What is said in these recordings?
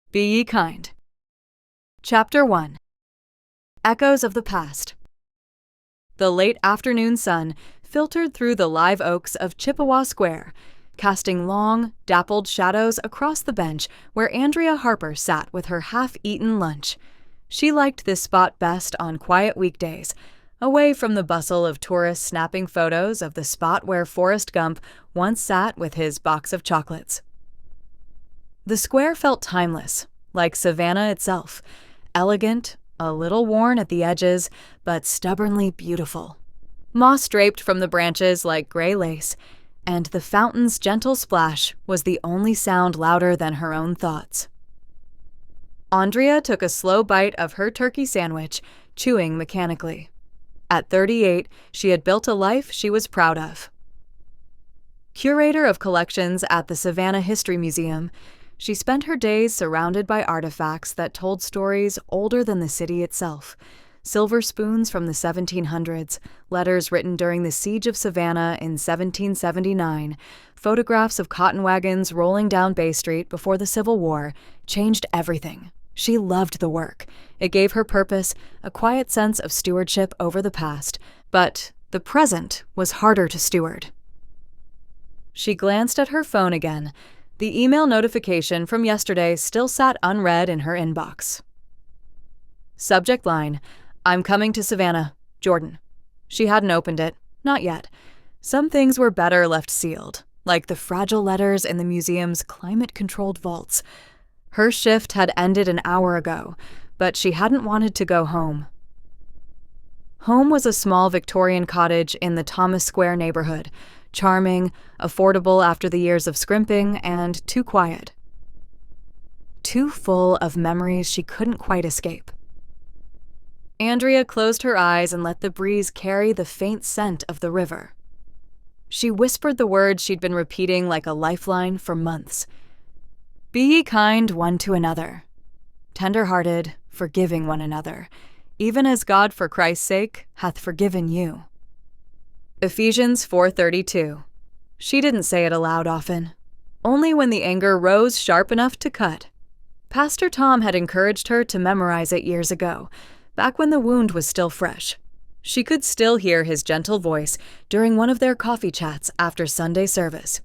Be Ye Kind. Chapter 1. Echoes of the Past. The late afternoon sun filtered through the live oaks of Chippewa Square, casting long, dappled shadows across the bench where Andrea Harper sat with her half-eaten lunch. She liked this spot best on quiet weekdays, away from the bustle of tourists snapping photos of the spot where Forrest Gump once sat with his box of chocolates. The square felt timeless, like Savannah itself, elegant, a little worn at the edges, but stubbornly beautiful. Moss draped from the branches like gray lace, and the fountain's gentle splash was the only sound louder than her own thoughts. Andrea took a slow bite of her turkey sandwich, chewing mechanically. At 38, she had built a life she was proud of. Curator of collections at the Savannah History Museum, she spent her days surrounded by artifacts that told stories older than the city itself. Silver spoons from the 1700s, letters written during the Siege of Savannah in 1779, photographs of cotton wagons rolling down Bay Street before the Civil War changed everything. She loved the work. It gave her purpose, a quiet sense of stewardship over the past, but the present was harder to steward. She glanced at her phone again. The email notification from yesterday still sat unread in her inbox. Subject line, I'm coming to Savannah, Jordan. She hadn't opened it. Not yet. Some things were better left sealed, like the fragile letters in the museum's climate-controlled vaults. Her shift had ended an hour ago, but she hadn't wanted to go home. Home was a small Victorian cottage in the Thomas Square neighborhood, charming, affordable after the years of scrimping, and too quiet. Too full of memories she couldn't quite escape. Andrea closed her eyes and let the breeze carry the faint scent of the river. She whispered the words she'd been repeating like a lifeline for months. Be ye kind one to another, tenderhearted, forgiving one another, even as God for Christ's sake hath forgiven you. Ephesians 4:32. She didn't say it aloud often, only when the anger rose sharp enough to cut. Pastor Tom had encouraged her to memorize it years ago, back when the wound was still fresh. She could still hear his gentle voice during one of their coffee chats after Sunday service.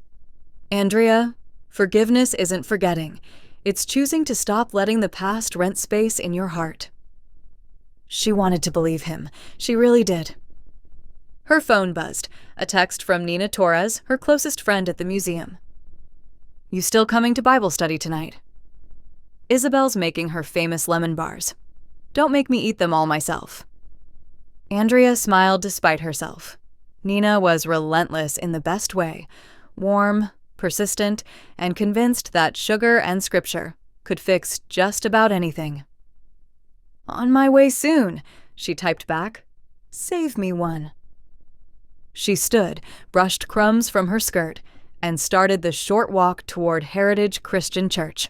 Andrea, forgiveness isn't forgetting. It's choosing to stop letting the past rent space in your heart. She wanted to believe him. She really did. Her phone buzzed, a text from Nina Torres, her closest friend at the museum. You still coming to Bible study tonight? Isabel's making her famous lemon bars. Don't make me eat them all myself. Andrea smiled despite herself. Nina was relentless in the best way, warm, persistent, and convinced that sugar and scripture could fix just about anything. On my way soon, she typed back. Save me one. She stood, brushed crumbs from her skirt, and started the short walk toward Heritage Christian Church.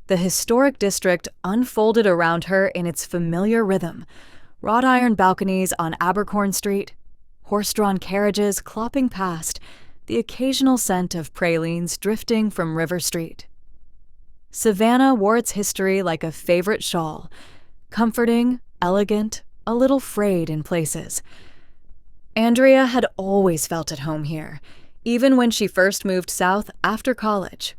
The historic district unfolded around her in its familiar rhythm. Wrought iron balconies on Abercorn Street, horse-drawn carriages clopping past, the occasional scent of pralines drifting from River Street. Savannah wore its history like a favorite shawl, comforting, elegant, a little frayed in places. Andrea had always felt at home here, even when she first moved south after college.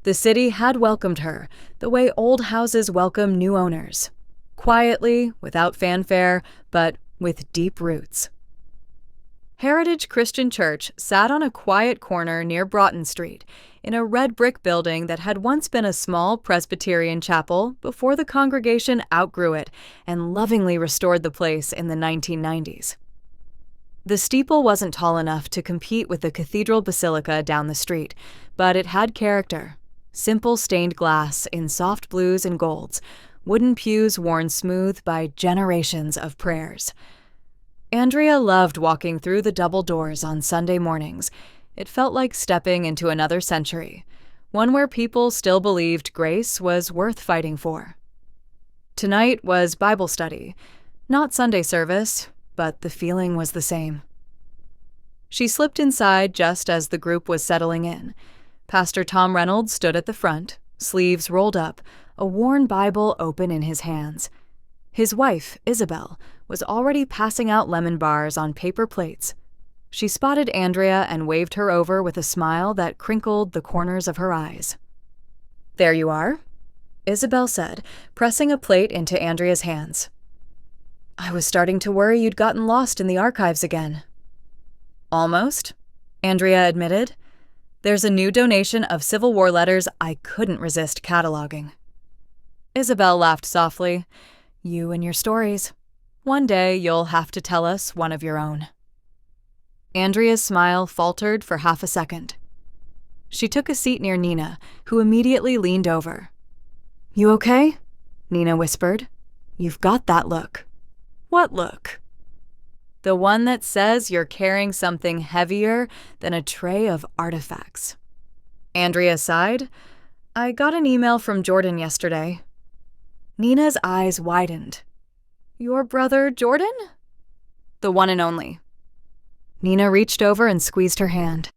The city had welcomed her the way old houses welcome new owners, quietly, without fanfare, but with deep roots. Heritage Christian Church sat on a quiet corner near Broughton Street, in a red brick building that had once been a small Presbyterian chapel before the congregation outgrew it and lovingly restored the place in the 1990s. The steeple wasn't tall enough to compete with the cathedral basilica down the street, but it had character. Simple stained glass in soft blues and golds, wooden pews worn smooth by generations of prayers. Andrea loved walking through the double doors on Sunday mornings. It felt like stepping into another century, one where people still believed grace was worth fighting for. Tonight was Bible study, not Sunday service, but the feeling was the same. She slipped inside just as the group was settling in. Pastor Tom Reynolds stood at the front, sleeves rolled up, a worn Bible open in his hands. His wife, Isabel, was already passing out lemon bars on paper plates. She spotted Andrea and waved her over with a smile that crinkled the corners of her eyes. "There you are," Isabel said, pressing a plate into Andrea's hands. "I was starting to worry you'd gotten lost in the archives again." "Almost," Andrea admitted. "There's a new donation of Civil War letters I couldn't resist cataloging." Isabel laughed softly. "You and your stories. One day you'll have to tell us one of your own." Andrea's smile faltered for half a second. She took a seat near Nina, who immediately leaned over. "You okay?" Nina whispered. "You've got that look." "What look?" "The one that says you're carrying something heavier than a tray of artifacts." Andrea sighed. "I got an email from Jordan yesterday." Nina's eyes widened. "Your brother Jordan?" "The one and only." Nina reached over and squeezed her hand.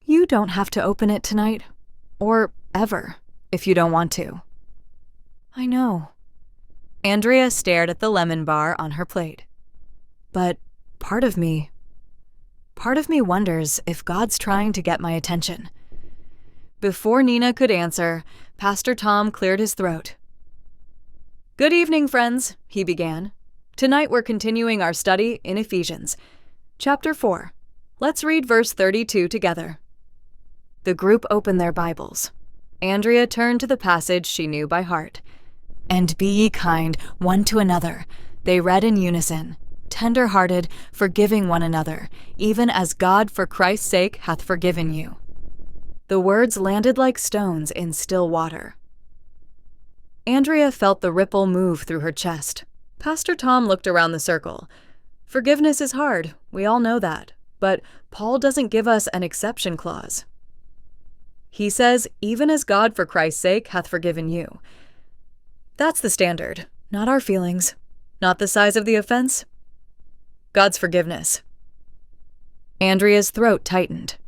"You don't have to open it tonight. Or ever, if you don't want to." "I know." Andrea stared at the lemon bar on her plate. "But part of me wonders if God's trying to get my attention." Before Nina could answer, Pastor Tom cleared his throat. "Good evening, friends," he began. "Tonight we're continuing our study in Ephesians. Chapter 4. Let's read verse 32 together." The group opened their Bibles. Andrea turned to the passage she knew by heart. "And be ye kind one to another," they read in unison, "tenderhearted, forgiving one another, even as God for Christ's sake hath forgiven you." The words landed like stones in still water. Andrea felt the ripple move through her chest. Pastor Tom looked around the circle. "Forgiveness is hard, we all know that, but Paul doesn't give us an exception clause. He says, even as God for Christ's sake hath forgiven you. That's the standard, not our feelings, not the size of the offense. God's forgiveness." Andrea's throat tightened.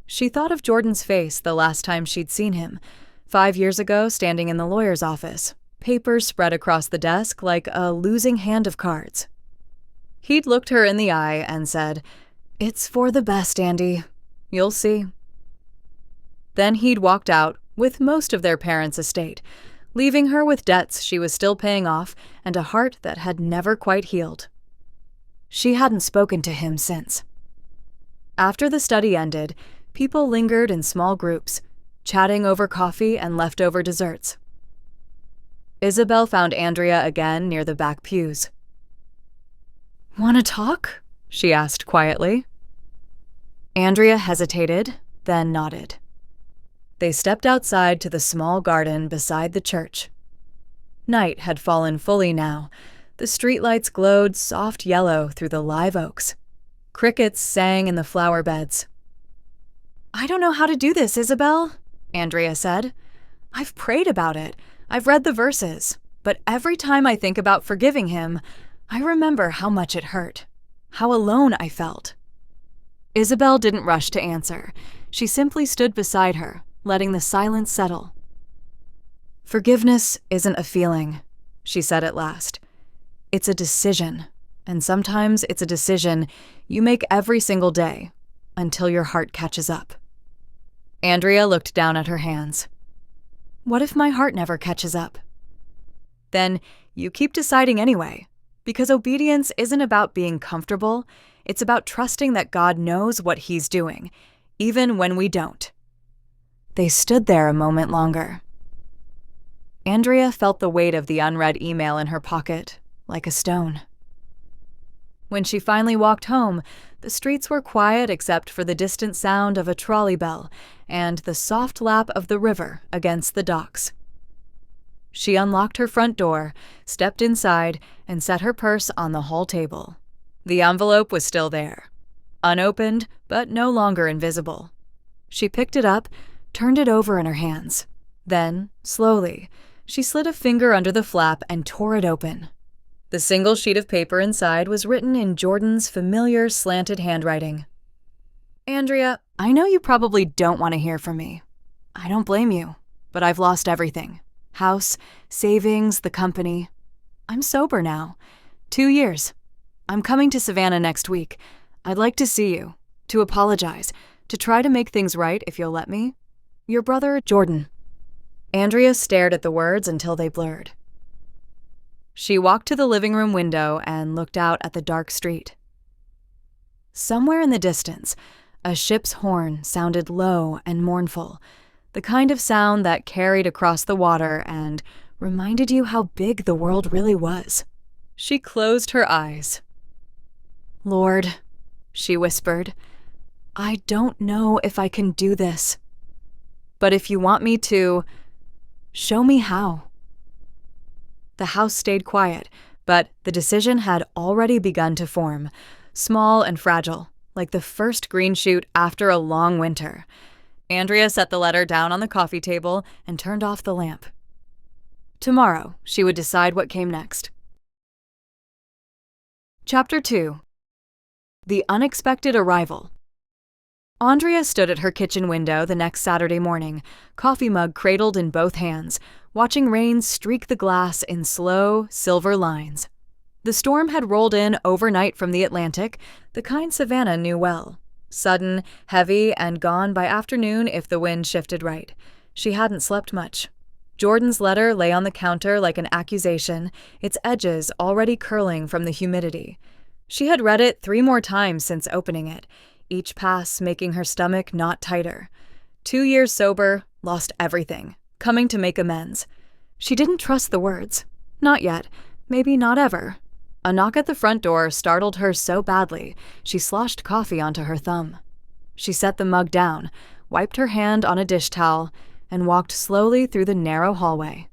She thought of Jordan's face the last time she'd seen him, 5 years ago, standing in the lawyer's office, papers spread across the desk like a losing hand of cards. He'd looked her in the eye and said, "It's for the best, Andy. You'll see." Then he'd walked out with most of their parents' estate, leaving her with debts she was still paying off and a heart that had never quite healed. She hadn't spoken to him since. After the study ended, people lingered in small groups, chatting over coffee and leftover desserts. Isabel found Andrea again near the back pews. "Want to talk?" she asked quietly. Andrea hesitated, then nodded. They stepped outside to the small garden beside the church. Night had fallen fully now. The streetlights glowed soft yellow through the live oaks. Crickets sang in the flower beds. "I don't know how to do this, Isabel," Andrea said. "I've prayed about it. I've read the verses. But every time I think about forgiving him, I remember how much it hurt, how alone I felt." Isabel didn't rush to answer. She simply stood beside her, letting the silence settle. "Forgiveness isn't a feeling," she said at last. "It's a decision, and sometimes it's a decision you make every single day, until your heart catches up." Andrea looked down at her hands. "What if my heart never catches up?" "Then you keep deciding anyway, because obedience isn't about being comfortable, it's about trusting that God knows what He's doing, even when we don't." They stood there a moment longer. Andrea felt the weight of the unread email in her pocket, like a stone. When she finally walked home, the streets were quiet except for the distant sound of a trolley bell and the soft lap of the river against the docks. She unlocked her front door, stepped inside, and set her purse on the hall table. The envelope was still there, unopened but no longer invisible. She picked it up, turned it over in her hands. Then, slowly, she slid a finger under the flap and tore it open. The single sheet of paper inside was written in Jordan's familiar slanted handwriting. "Andrea, I know you probably don't want to hear from me. I don't blame you, but I've lost everything. House, savings, the company. I'm sober now. 2 years. I'm coming to Savannah next week. I'd like to see you, to apologize, to try to make things right if you'll let me. Your brother, Jordan." Andrea stared at the words until they blurred. She walked to the living room window and looked out at the dark street. Somewhere in the distance, a ship's horn sounded low and mournful, the kind of sound that carried across the water and reminded you how big the world really was. She closed her eyes. "Lord," she whispered, "I don't know if I can do this. But if you want me to, show me how." The house stayed quiet, but the decision had already begun to form, small and fragile, like the first green shoot after a long winter. Andrea set the letter down on the coffee table and turned off the lamp. Tomorrow, she would decide what came next. Chapter 2. The Unexpected Arrival. Andrea stood at her kitchen window the next Saturday morning, coffee mug cradled in both hands, watching rain streak the glass in slow, silver lines. The storm had rolled in overnight from the Atlantic, the kind Savannah knew well. Sudden, heavy, and gone by afternoon if the wind shifted right. She hadn't slept much. Jordan's letter lay on the counter like an accusation, its edges already curling from the humidity. She had read it 3 more times since opening it, each pass making her stomach knot tighter. 2 years sober, lost everything, coming to make amends. She didn't trust the words. Not yet, maybe not ever. A knock at the front door startled her so badly, she sloshed coffee onto her thumb. She set the mug down, wiped her hand on a dish towel, and walked slowly through the narrow hallway.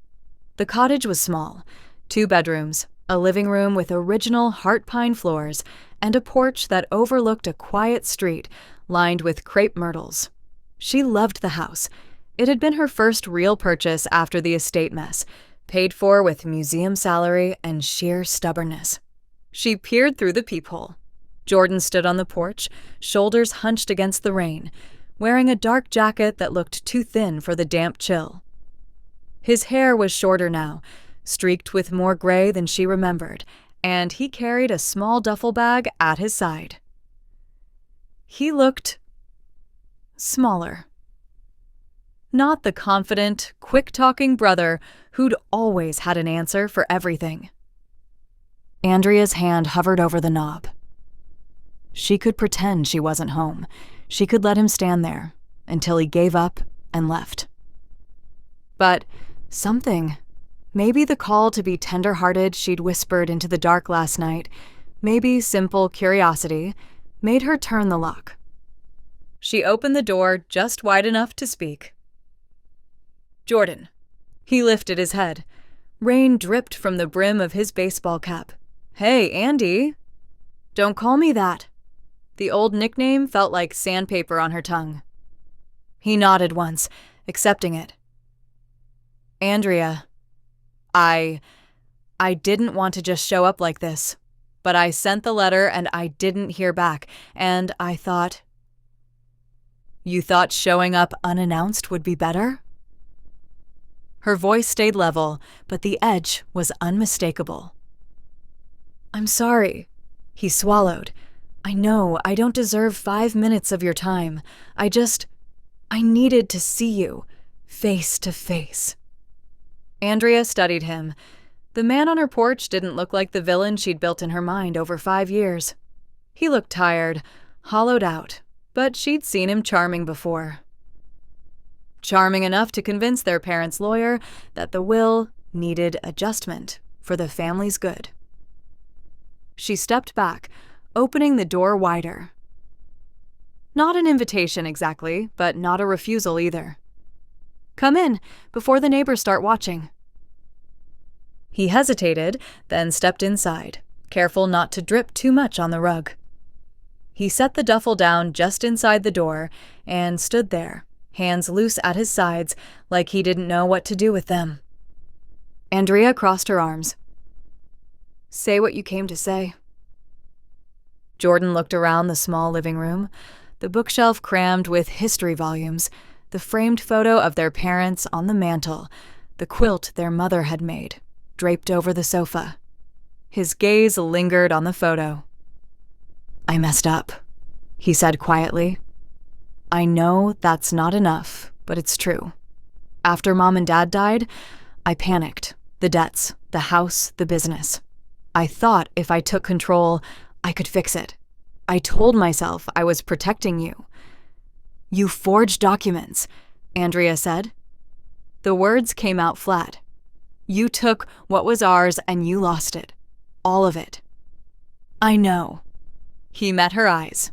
The cottage was small, 2 bedrooms, a living room with original heart pine floors, and a porch that overlooked a quiet street lined with crepe myrtles. She loved the house. It had been her first real purchase after the estate mess, paid for with museum salary and sheer stubbornness. She peered through the peephole. Jordan stood on the porch, shoulders hunched against the rain, wearing a dark jacket that looked too thin for the damp chill. His hair was shorter now, streaked with more gray than she remembered, and he carried a small duffel bag at his side. He looked smaller. Not the confident, quick-talking brother who'd always had an answer for everything. Andrea's hand hovered over the knob. She could pretend she wasn't home. She could let him stand there until he gave up and left. But something, maybe the call to be tenderhearted she'd whispered into the dark last night, maybe simple curiosity, made her turn the lock. She opened the door just wide enough to speak. "Jordan." He lifted his head. Rain dripped from the brim of his baseball cap. "Hey, Andy." "Don't call me that." The old nickname felt like sandpaper on her tongue. He nodded once, accepting it. "Andrea, I didn't want to just show up like this, but I sent the letter and I didn't hear back, and I thought..." "You thought showing up unannounced would be better?" Her voice stayed level, but the edge was unmistakable. "I'm sorry." He swallowed. "I know I don't deserve 5 minutes of your time. I needed to see you, face to face." Andrea studied him. The man on her porch didn't look like the villain she'd built in her mind over 5 years. He looked tired, hollowed out, but she'd seen him charming before. Charming enough to convince their parents' lawyer that the will needed adjustment for the family's good. She stepped back, opening the door wider. Not an invitation exactly, but not a refusal either. "Come in, before the neighbors start watching." He hesitated, then stepped inside, careful not to drip too much on the rug. He set the duffel down just inside the door and stood there, hands loose at his sides like he didn't know what to do with them. Andrea crossed her arms. "Say what you came to say." Jordan looked around the small living room, the bookshelf crammed with history volumes, the framed photo of their parents on the mantel, the quilt their mother had made, draped over the sofa. His gaze lingered on the photo. "I messed up," he said quietly. "I know that's not enough, but it's true. After Mom and Dad died, I panicked. The debts, the house, the business. I thought if I took control, I could fix it. I told myself I was protecting you." "You forged documents," Andrea said. The words came out flat. "You took what was ours and you lost it. All of it." "I know." He met her eyes.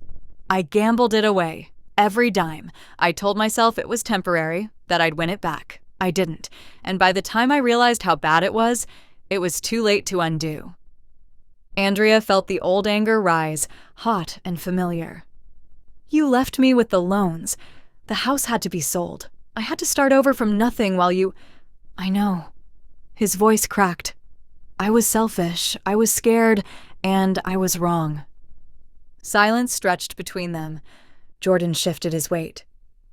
"I gambled it away. Every dime. I told myself it was temporary, that I'd win it back. I didn't. And by the time I realized how bad it was too late to undo." Andrea felt the old anger rise, hot and familiar. "You left me with the loans. The house had to be sold. I had to start over from nothing while you—" "I know." His voice cracked. "I was selfish, I was scared, and I was wrong." Silence stretched between them. Jordan shifted his weight.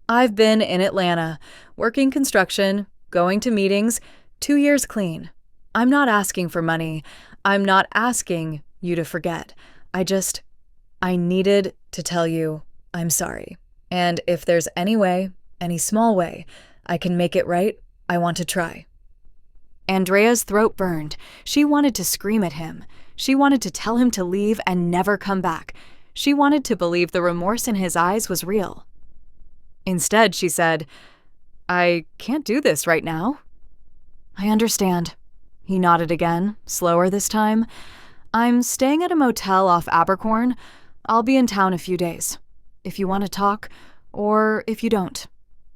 "I've been in Atlanta, working construction, going to meetings, 2 years clean. I'm not asking for money. I'm not asking you to forget. I needed to tell you I'm sorry. And if there's any way, any small way, I can make it right, I want to try." Andrea's throat burned. She wanted to scream at him. She wanted to tell him to leave and never come back. She wanted to believe the remorse in his eyes was real. Instead, she said, "I can't do this right now." "I understand." He nodded again, slower this time. "I'm staying at a motel off Abercorn. I'll be in town a few days. If you want to talk, or if you don't.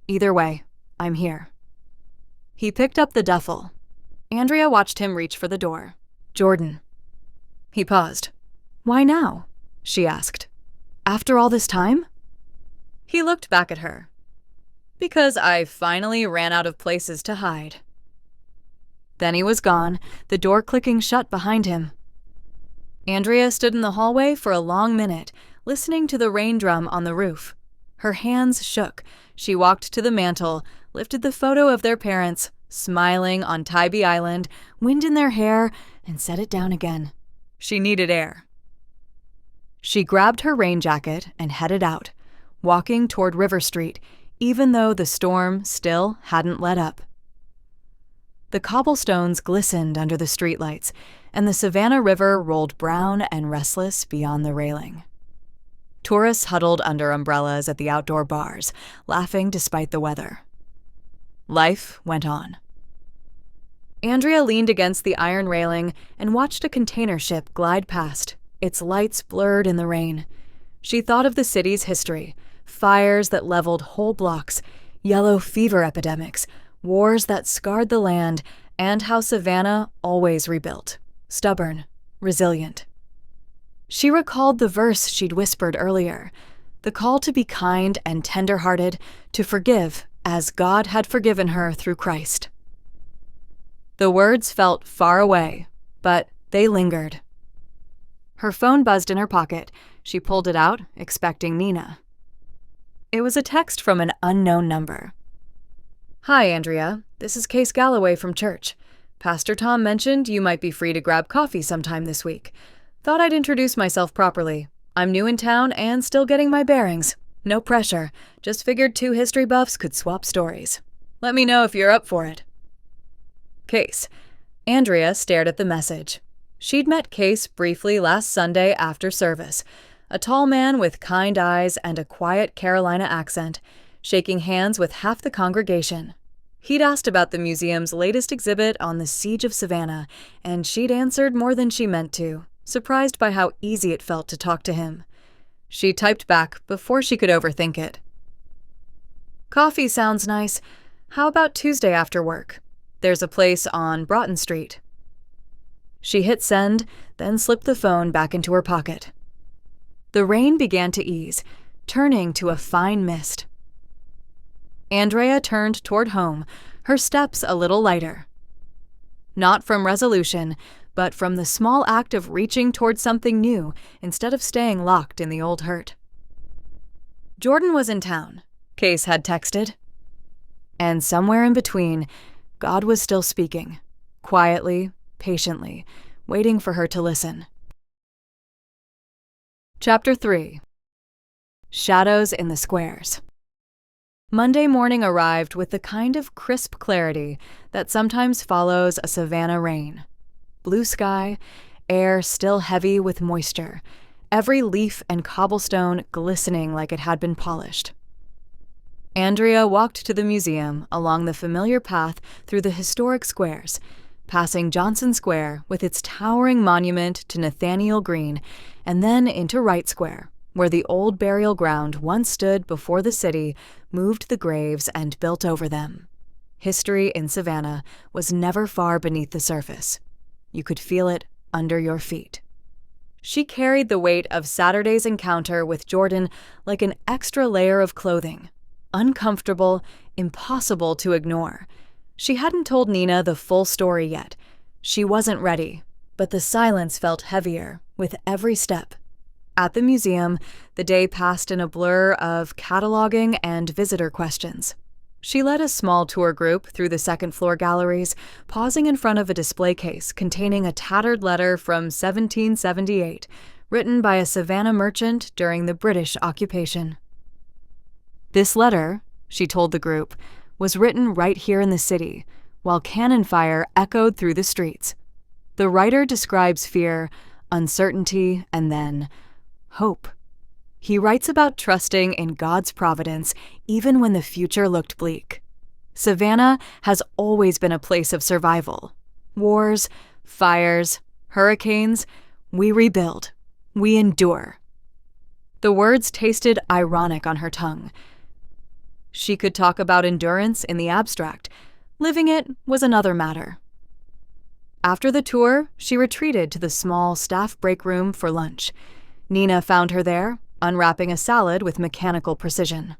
Either way, I'm here." He picked up the duffel. Andrea watched him reach for the door. "Jordan." He paused. "Why now?" she asked. "After all this time?" He looked back at her. "Because I finally ran out of places to hide." Then he was gone, the door clicking shut behind him. Andrea stood in the hallway for a long minute, listening to the rain drum on the roof. Her hands shook. She walked to the mantel, lifted the photo of their parents, smiling on Tybee Island, wind in their hair, and set it down again. She needed air. She grabbed her rain jacket and headed out, walking toward River Street, even though the storm still hadn't let up. The cobblestones glistened under the streetlights, and the Savannah River rolled brown and restless beyond the railing. Tourists huddled under umbrellas at the outdoor bars, laughing despite the weather. Life went on. Andrea leaned against the iron railing and watched a container ship glide past, its lights blurred in the rain. She thought of the city's history, fires that leveled whole blocks, yellow fever epidemics, wars that scarred the land, and how Savannah always rebuilt, stubborn, resilient. She recalled the verse she'd whispered earlier, the call to be kind and tenderhearted, to forgive as God had forgiven her through Christ. The words felt far away, but they lingered. Her phone buzzed in her pocket. She pulled it out, expecting Nina. It was a text from an unknown number. "Hi, Andrea. This is Case Galloway from church. Pastor Tom mentioned you might be free to grab coffee sometime this week. Thought I'd introduce myself properly. I'm new in town and still getting my bearings. No pressure. Just figured 2 history buffs could swap stories. Let me know if you're up for it." Case. Andrea stared at the message. She'd met Case briefly last Sunday after service, a tall man with kind eyes and a quiet Carolina accent, shaking hands with half the congregation. He'd asked about the museum's latest exhibit on the Siege of Savannah, and she'd answered more than she meant to, surprised by how easy it felt to talk to him. She typed back before she could overthink it. "Coffee sounds nice. How about Tuesday after work? There's a place on Broughton Street." She hit send, then slipped the phone back into her pocket. The rain began to ease, turning to a fine mist. Andrea turned toward home, her steps a little lighter. Not from resolution, but from the small act of reaching toward something new instead of staying locked in the old hurt. Jordan was in town, Case had texted. And somewhere in between, God was still speaking, quietly, patiently, waiting for her to listen. Chapter 3. Shadows in the Squares. Monday morning arrived with the kind of crisp clarity that sometimes follows a Savannah rain. Blue sky, air still heavy with moisture, every leaf and cobblestone glistening like it had been polished. Andrea walked to the museum along the familiar path through the historic squares, passing Johnson Square with its towering monument to Nathaniel Greene, and then into Wright Square, where the old burial ground once stood before the city moved the graves and built over them. History in Savannah was never far beneath the surface. You could feel it under your feet. She carried the weight of Saturday's encounter with Jordan like an extra layer of clothing, uncomfortable, impossible to ignore. She hadn't told Nina the full story yet. She wasn't ready, but the silence felt heavier with every step. At the museum, the day passed in a blur of cataloging and visitor questions. She led a small tour group through the second-floor galleries, pausing in front of a display case containing a tattered letter from 1778, written by a Savannah merchant during the British occupation. This letter, she told the group, was written right here in the city, while cannon fire echoed through the streets. The writer describes fear, uncertainty, and then hope. He writes about trusting in God's providence even when the future looked bleak. Savannah has always been a place of survival. Wars, fires, hurricanes, we rebuild, we endure. The words tasted ironic on her tongue. She could talk about endurance in the abstract. Living it was another matter. After the tour, she retreated to the small staff break room for lunch. Nina found her there, unwrapping a salad with mechanical precision.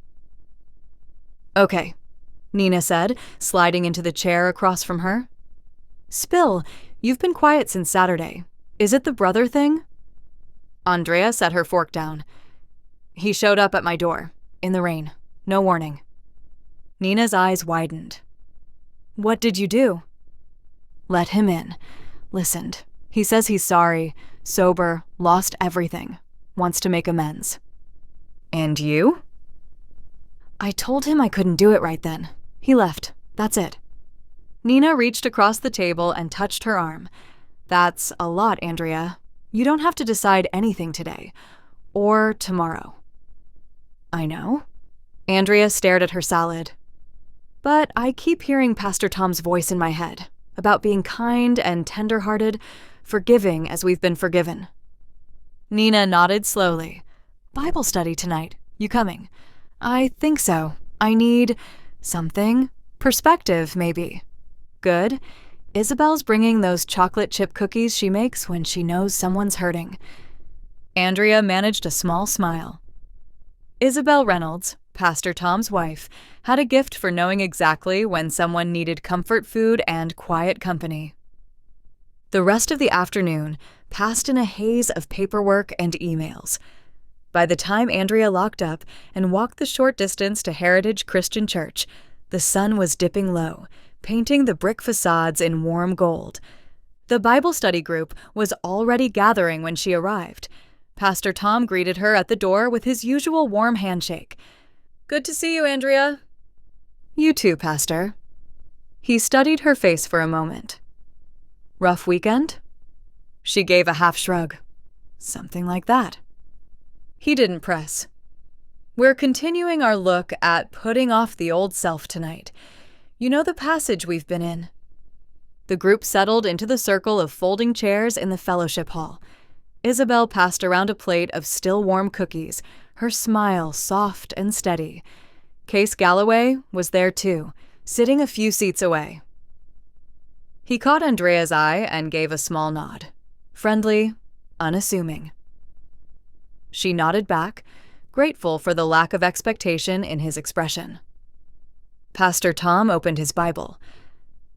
"Okay," Nina said, sliding into the chair across from her. "Spill, you've been quiet since Saturday. Is it the brother thing?" Andrea set her fork down. "He showed up at my door, in the rain. No warning." Nina's eyes widened. "What did you do?" "Let him in. Listened. He says he's sorry, sober, lost everything. Wants to make amends." "And you?" "I told him I couldn't do it right then. He left. That's it." Nina reached across the table and touched her arm. "That's a lot, Andrea. You don't have to decide anything today. Or tomorrow." "I know." Andrea stared at her salad. "But I keep hearing Pastor Tom's voice in my head, about being kind and tenderhearted, forgiving as we've been forgiven." Nina nodded slowly. "Bible study tonight. You coming?" "I think so. I need something. Perspective, maybe." "Good. Isabel's bringing those chocolate chip cookies she makes when she knows someone's hurting." Andrea managed a small smile. Isabel Reynolds, Pastor Tom's wife, had a gift for knowing exactly when someone needed comfort food and quiet company. The rest of the afternoon passed in a haze of paperwork and emails. By the time Andrea locked up and walked the short distance to Heritage Christian Church, the sun was dipping low, painting the brick facades in warm gold. The Bible study group was already gathering when she arrived. Pastor Tom greeted her at the door with his usual warm handshake. "Good to see you, Andrea." "You too, Pastor." He studied her face for a moment. "Rough weekend?" She gave a half shrug. "Something like that." He didn't press. "We're continuing our look at putting off the old self tonight. You know the passage we've been in." The group settled into the circle of folding chairs in the fellowship hall. Isabel passed around a plate of still warm cookies, her smile soft and steady. Case Galloway was there too, sitting a few seats away. He caught Andrea's eye and gave a small nod. Friendly, unassuming. She nodded back, grateful for the lack of expectation in his expression. Pastor Tom opened his Bible.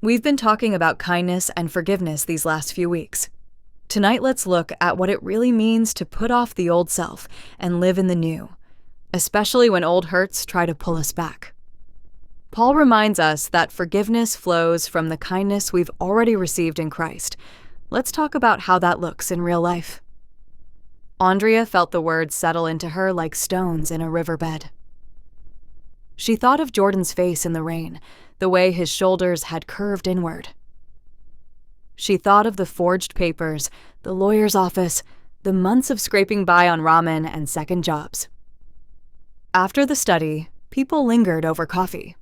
"We've been talking about kindness and forgiveness these last few weeks. Tonight let's look at what it really means to put off the old self and live in the new, especially when old hurts try to pull us back." Paul reminds us that forgiveness flows from the kindness we've already received in Christ. Let's talk about how that looks in real life. Andrea felt the words settle into her like stones in a riverbed. She thought of Jordan's face in the rain, the way his shoulders had curved inward. She thought of the forged papers, the lawyer's office, the months of scraping by on ramen and second jobs. After the study, people lingered over coffee.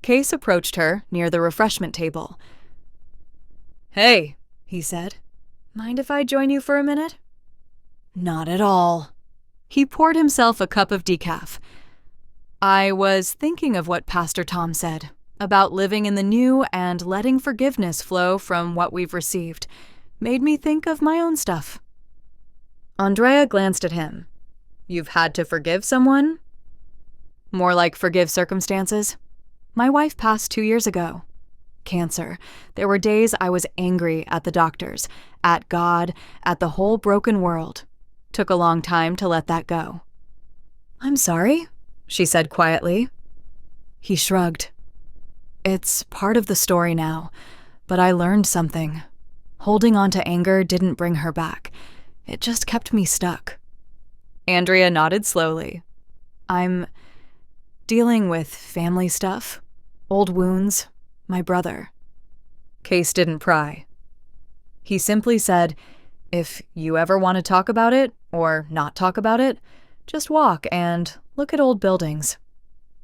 Case approached her near the refreshment table. "Hey," he said. "Mind if I join you for a minute?" "Not at all." He poured himself a cup of decaf. "I was thinking of what Pastor Tom said about living in the new and letting forgiveness flow from what we've received. Made me think of my own stuff." Andrea glanced at him. "You've had to forgive someone?" "More like forgive circumstances. My wife passed 2 years ago. Cancer. There were days I was angry at the doctors, at God, at the whole broken world. Took a long time to let that go." "I'm sorry," she said quietly. He shrugged. "It's part of the story now, but I learned something. Holding on to anger didn't bring her back. It just kept me stuck." Andrea nodded slowly. "I'm dealing with family stuff, old wounds, my brother." Case didn't pry. He simply said, "If you ever want to talk about it, or not talk about it, just walk and look at old buildings.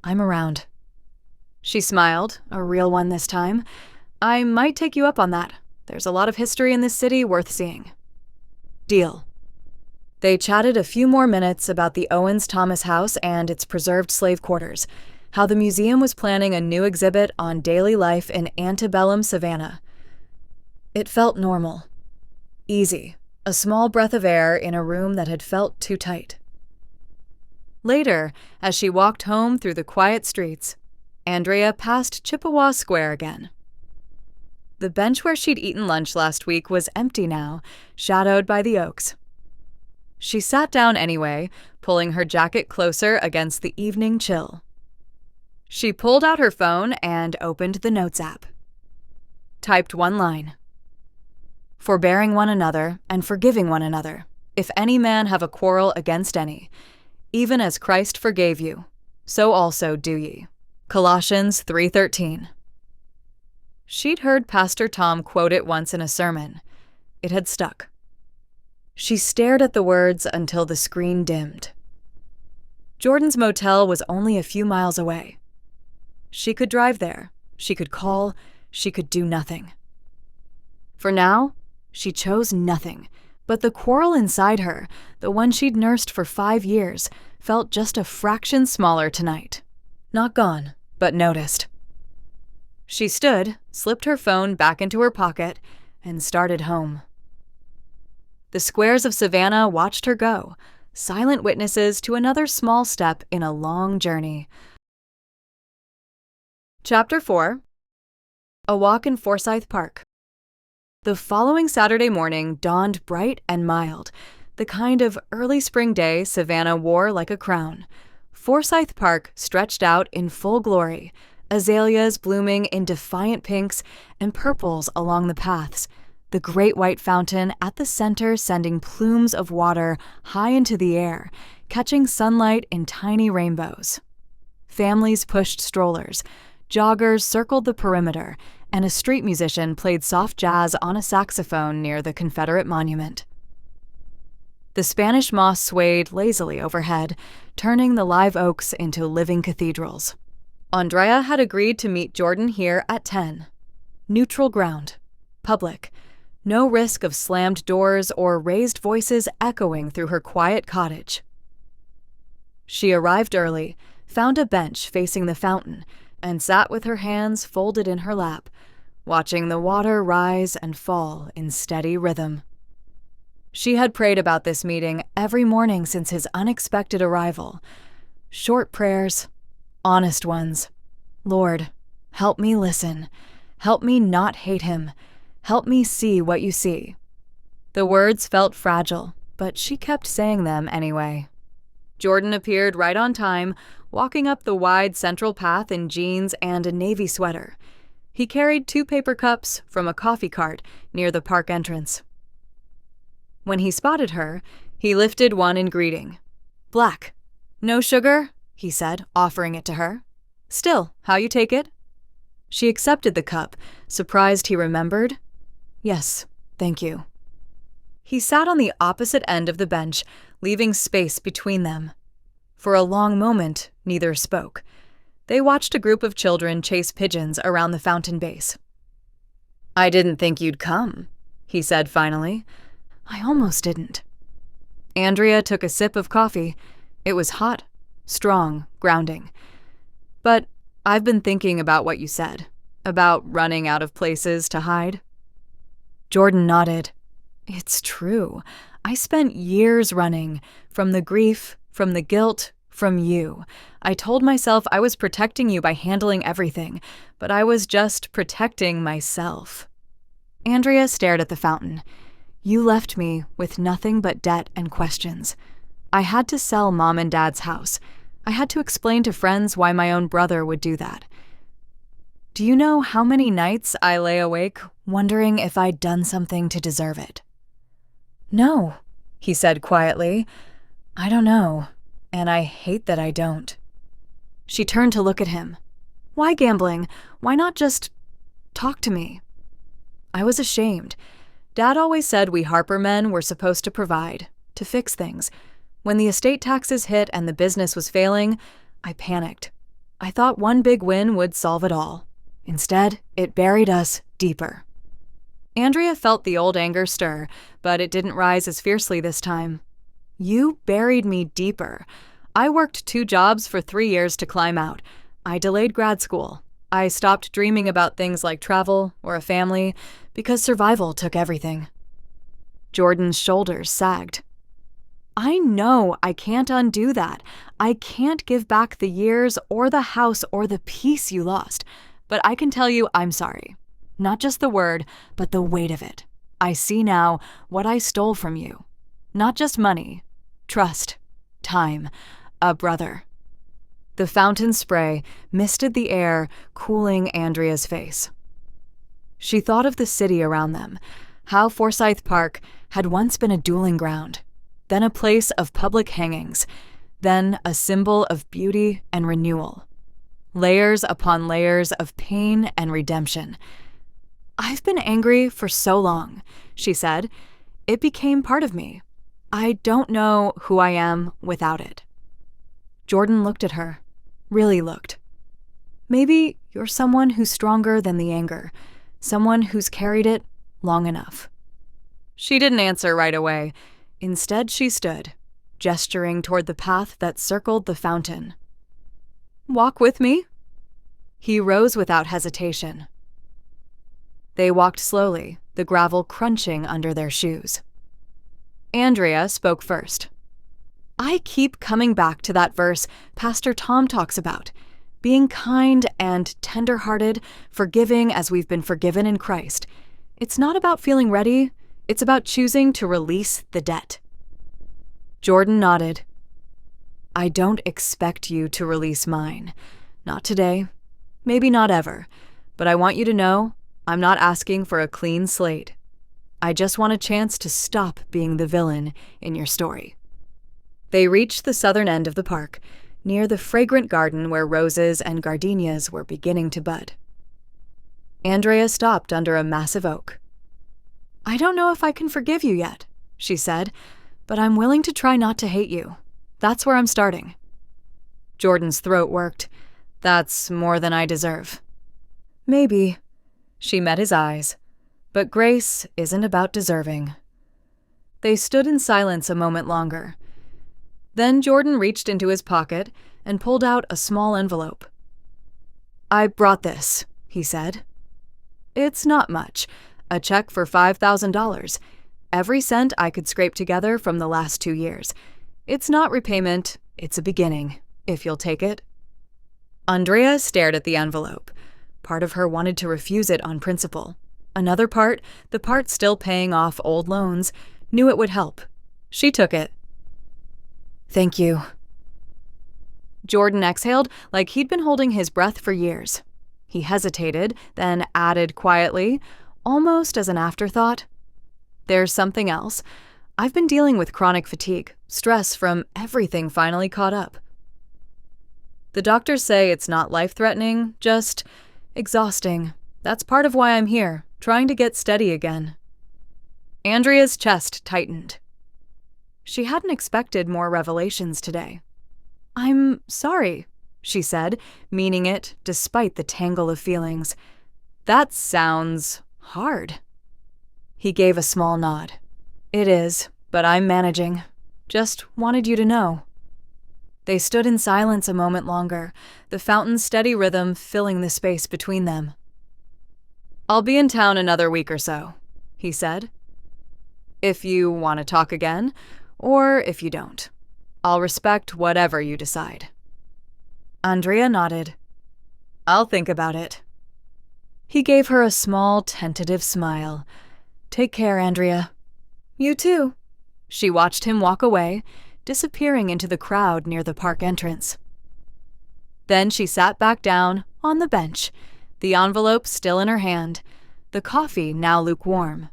I'm around." She smiled, a real one this time. "I might take you up on that. There's a lot of history in this city worth seeing." Deal. They chatted a few more minutes about the Owens Thomas house and its preserved slave quarters, how the museum was planning a new exhibit on daily life in antebellum Savannah. It felt normal. Easy. A small breath of air in a room that had felt too tight. Later, as she walked home through the quiet streets, Andrea passed Chippewa Square again. The bench where she'd eaten lunch last week was empty now, shadowed by the oaks. She sat down anyway, pulling her jacket closer against the evening chill. She pulled out her phone and opened the Notes app. Typed one line. "Forbearing one another and forgiving one another, if any man have a quarrel against any, even as Christ forgave you, so also do ye." Colossians 3:13. She'd heard Pastor Tom quote it once in a sermon. It had stuck. She stared at the words until the screen dimmed. Jordan's motel was only a few miles away. She could drive there. She could call. She could do nothing. For now, she chose nothing, but the quarrel inside her, the one she'd nursed for 5 years, felt just a fraction smaller tonight. Not gone, but noticed. She stood, slipped her phone back into her pocket, and started home. The squares of Savannah watched her go, silent witnesses to another small step in a long journey. Chapter 4. A Walk in Forsythe Park. The following Saturday morning dawned bright and mild, the kind of early spring day Savannah wore like a crown. Forsythe Park stretched out in full glory, azaleas blooming in defiant pinks and purples along the paths, the great white fountain at the center sending plumes of water high into the air, catching sunlight in tiny rainbows. Families pushed strollers, joggers circled the perimeter, and a street musician played soft jazz on a saxophone near the Confederate monument. The Spanish moss swayed lazily overhead, turning the live oaks into living cathedrals. Andrea had agreed to meet Jordan here at 10. Neutral ground. Public. No risk of slammed doors or raised voices echoing through her quiet cottage. She arrived early, found a bench facing the fountain, and sat with her hands folded in her lap, watching the water rise and fall in steady rhythm. She had prayed about this meeting every morning since his unexpected arrival. Short prayers, honest ones. "Lord, help me listen. Help me not hate him. Help me see what you see." The words felt fragile, but she kept saying them anyway. Jordan appeared right on time, walking up the wide central path in jeans and a navy sweater. He carried 2 paper cups from a coffee cart near the park entrance. When he spotted her, he lifted one in greeting. "Black. No sugar?" he said, offering it to her. "Still, how you take it?" She accepted the cup, surprised he remembered. "Yes, thank you." He sat on the opposite end of the bench, leaving space between them. For a long moment, neither spoke. They watched a group of children chase pigeons around the fountain base. "I didn't think you'd come," he said finally. "I almost didn't." Andrea took a sip of coffee. It was hot, strong, grounding. "But I've been thinking about what you said, about running out of places to hide." Jordan nodded. "It's true. I spent years running, from the grief, from the guilt, from you. I told myself I was protecting you by handling everything, but I was just protecting myself." Andrea stared at the fountain. "You left me with nothing but debt and questions. I had to sell Mom and Dad's house. I had to explain to friends why my own brother would do that. Do you know how many nights I lay awake wondering if I'd done something to deserve it?" "No," he said quietly. "I don't know, and I hate that I don't." She turned to look at him. "Why gambling? Why not just talk to me?" I was ashamed. Dad always said we Harper men were supposed to provide, to fix things. When the estate taxes hit and the business was failing, I panicked. I thought one big win would solve it all. Instead, it buried us deeper. Andrea felt the old anger stir, but it didn't rise as fiercely this time. "You buried me deeper. I worked 2 jobs for 3 years to climb out. I delayed grad school. I stopped dreaming about things like travel or a family because survival took everything." Jordan's shoulders sagged. "I know I can't undo that. I can't give back the years or the house or the peace you lost. But I can tell you I'm sorry. Not just the word, but the weight of it. I see now what I stole from you. Not just money, trust, time, a brother." The fountain spray misted the air, cooling Andrea's face. She thought of the city around them, how Forsythe Park had once been a dueling ground, then a place of public hangings, then a symbol of beauty and renewal. Layers upon layers of pain and redemption. "I've been angry for so long," she said. "It became part of me. I don't know who I am without it." Jordan looked at her, really looked. "Maybe you're someone who's stronger than the anger, someone who's carried it long enough." She didn't answer right away. Instead, she stood, gesturing toward the path that circled the fountain. "Walk with me." He rose without hesitation. They walked slowly, the gravel crunching under their shoes. Andrea spoke first. "I keep coming back to that verse Pastor Tom talks about, being kind and tenderhearted, forgiving as we've been forgiven in Christ. It's not about feeling ready, it's about choosing to release the debt." Jordan nodded. "I don't expect you to release mine. Not today, maybe not ever, but I want you to know I'm not asking for a clean slate. I just want a chance to stop being the villain in your story." They reached the southern end of the park, near the fragrant garden where roses and gardenias were beginning to bud. Andrea stopped under a massive oak. "I don't know if I can forgive you yet," she said, "but I'm willing to try not to hate you. That's where I'm starting." Jordan's throat worked. "That's more than I deserve." "Maybe." She met his eyes. "But grace isn't about deserving." They stood in silence a moment longer. Then Jordan reached into his pocket and pulled out a small envelope. "I brought this," he said. "It's not much. A check for $5,000. Every cent I could scrape together from the last 2 years. It's not repayment, it's a beginning, if you'll take it." Andrea stared at the envelope. Part of her wanted to refuse it on principle. Another part, the part still paying off old loans, knew it would help. She took it. "Thank you," Jordan exhaled like he'd been holding his breath for years. He hesitated, then added quietly, almost as an afterthought, "There's something else. I've been dealing with chronic fatigue, stress from everything finally caught up. The doctors say it's not life-threatening, just exhausting. That's part of why I'm here, trying to get steady again." Andrea's chest tightened. She hadn't expected more revelations today. "I'm sorry," she said, meaning it despite the tangle of feelings. "That sounds hard." He gave a small nod. "It is, but I'm managing. Just wanted you to know." They stood in silence a moment longer, the fountain's steady rhythm filling the space between them. "I'll be in town another week or so," he said. "If you want to talk again, or if you don't. I'll respect whatever you decide." Andrea nodded. "I'll think about it." He gave her a small, tentative smile. "Take care, Andrea." "You too." She watched him walk away, disappearing into the crowd near the park entrance. Then she sat back down on the bench, the envelope still in her hand, the coffee now lukewarm.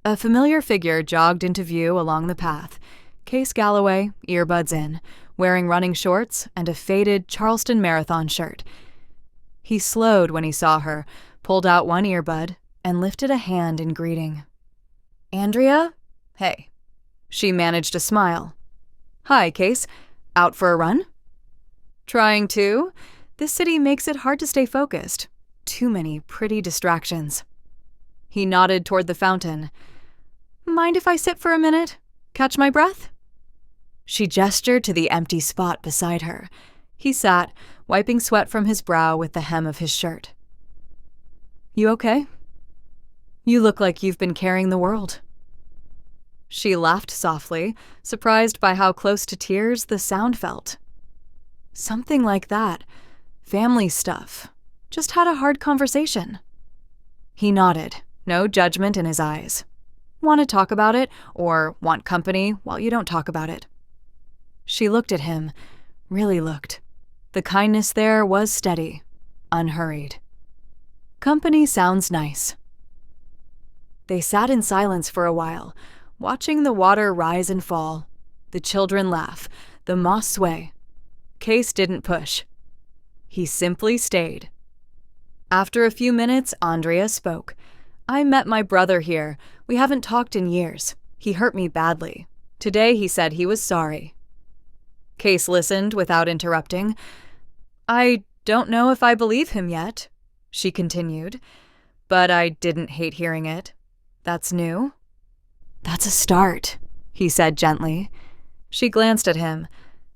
A familiar figure jogged into view along the path, Case Galloway, earbuds in, wearing running shorts and a faded Charleston Marathon shirt. He slowed when he saw her, pulled out one earbud, and lifted a hand in greeting. "Andrea? Hey." She managed a smile. "Hi, Case. Out for a run?" "Trying to. This city makes it hard to stay focused. Too many pretty distractions." He nodded toward the fountain. "Mind if I sit for a minute? Catch my breath?" She gestured to the empty spot beside her. He sat, wiping sweat from his brow with the hem of his shirt. "You okay? You look like you've been carrying the world." She laughed softly, surprised by how close to tears the sound felt. "Something like that. Family stuff. Just had a hard conversation." He nodded, no judgment in his eyes. "Want to talk about it, or want company while you don't talk about it?" She looked at him, really looked. The kindness there was steady, unhurried. "Company sounds nice." They sat in silence for a while, watching the water rise and fall, the children laugh, the moss sway. Case didn't push. He simply stayed. After a few minutes, Andrea spoke. "I met my brother here. We haven't talked in years. He hurt me badly. Today he said he was sorry." Case listened without interrupting. "I don't know if I believe him yet," she continued, "but I didn't hate hearing it. That's new." "That's a start," he said gently. She glanced at him.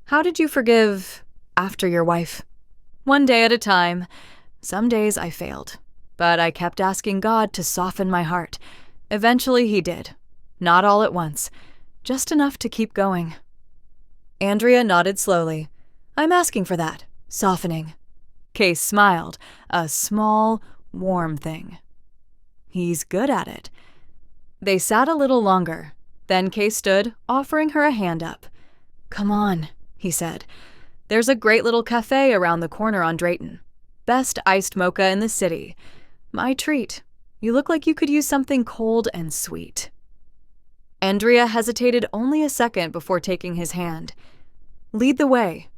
"How did you forgive after your wife?" "One day at a time. Some days I failed, but I kept asking God to soften my heart. Eventually he did. Not all at once, just enough to keep going." Andrea nodded slowly. "I'm asking for that, softening." Case smiled, a small, warm thing. "He's good at it." They sat a little longer. Then Case stood, offering her a hand up. "Come on," he said. "There's a great little cafe around the corner on Drayton. Best iced mocha in the city. My treat. You look like you could use something cold and sweet." Andrea hesitated only a second before taking his hand. "Lead the way."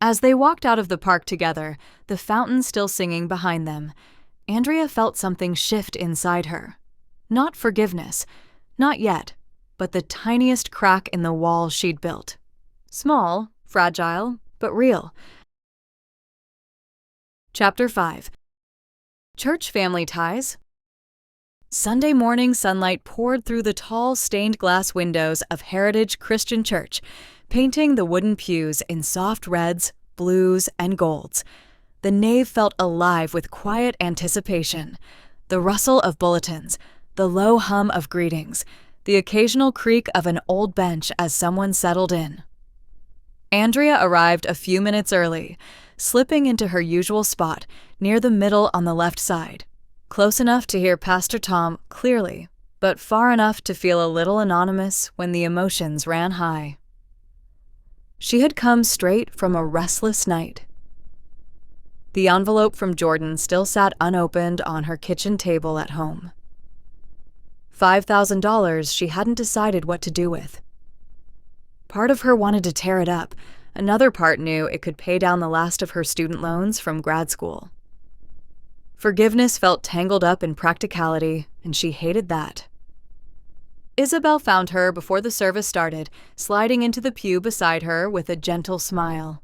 As they walked out of the park together, the fountain still singing behind them, Andrea felt something shift inside her. Not forgiveness, not yet, but the tiniest crack in the wall she'd built. Small, fragile, but real. Chapter 5. Church Family Ties. Sunday morning sunlight poured through the tall stained glass windows of Heritage Christian Church, painting the wooden pews in soft reds, blues, and golds. The nave felt alive with quiet anticipation. The rustle of bulletins, the low hum of greetings, the occasional creak of an old bench as someone settled in. Andrea arrived a few minutes early, slipping into her usual spot, near the middle on the left side, close enough to hear Pastor Tom clearly, but far enough to feel a little anonymous when the emotions ran high. She had come straight from a restless night. The envelope from Jordan still sat unopened on her kitchen table at home. $5,000 she hadn't decided what to do with. Part of her wanted to tear it up. Another part knew it could pay down the last of her student loans from grad school. Forgiveness felt tangled up in practicality, and she hated that. Isabel found her before the service started, sliding into the pew beside her with a gentle smile.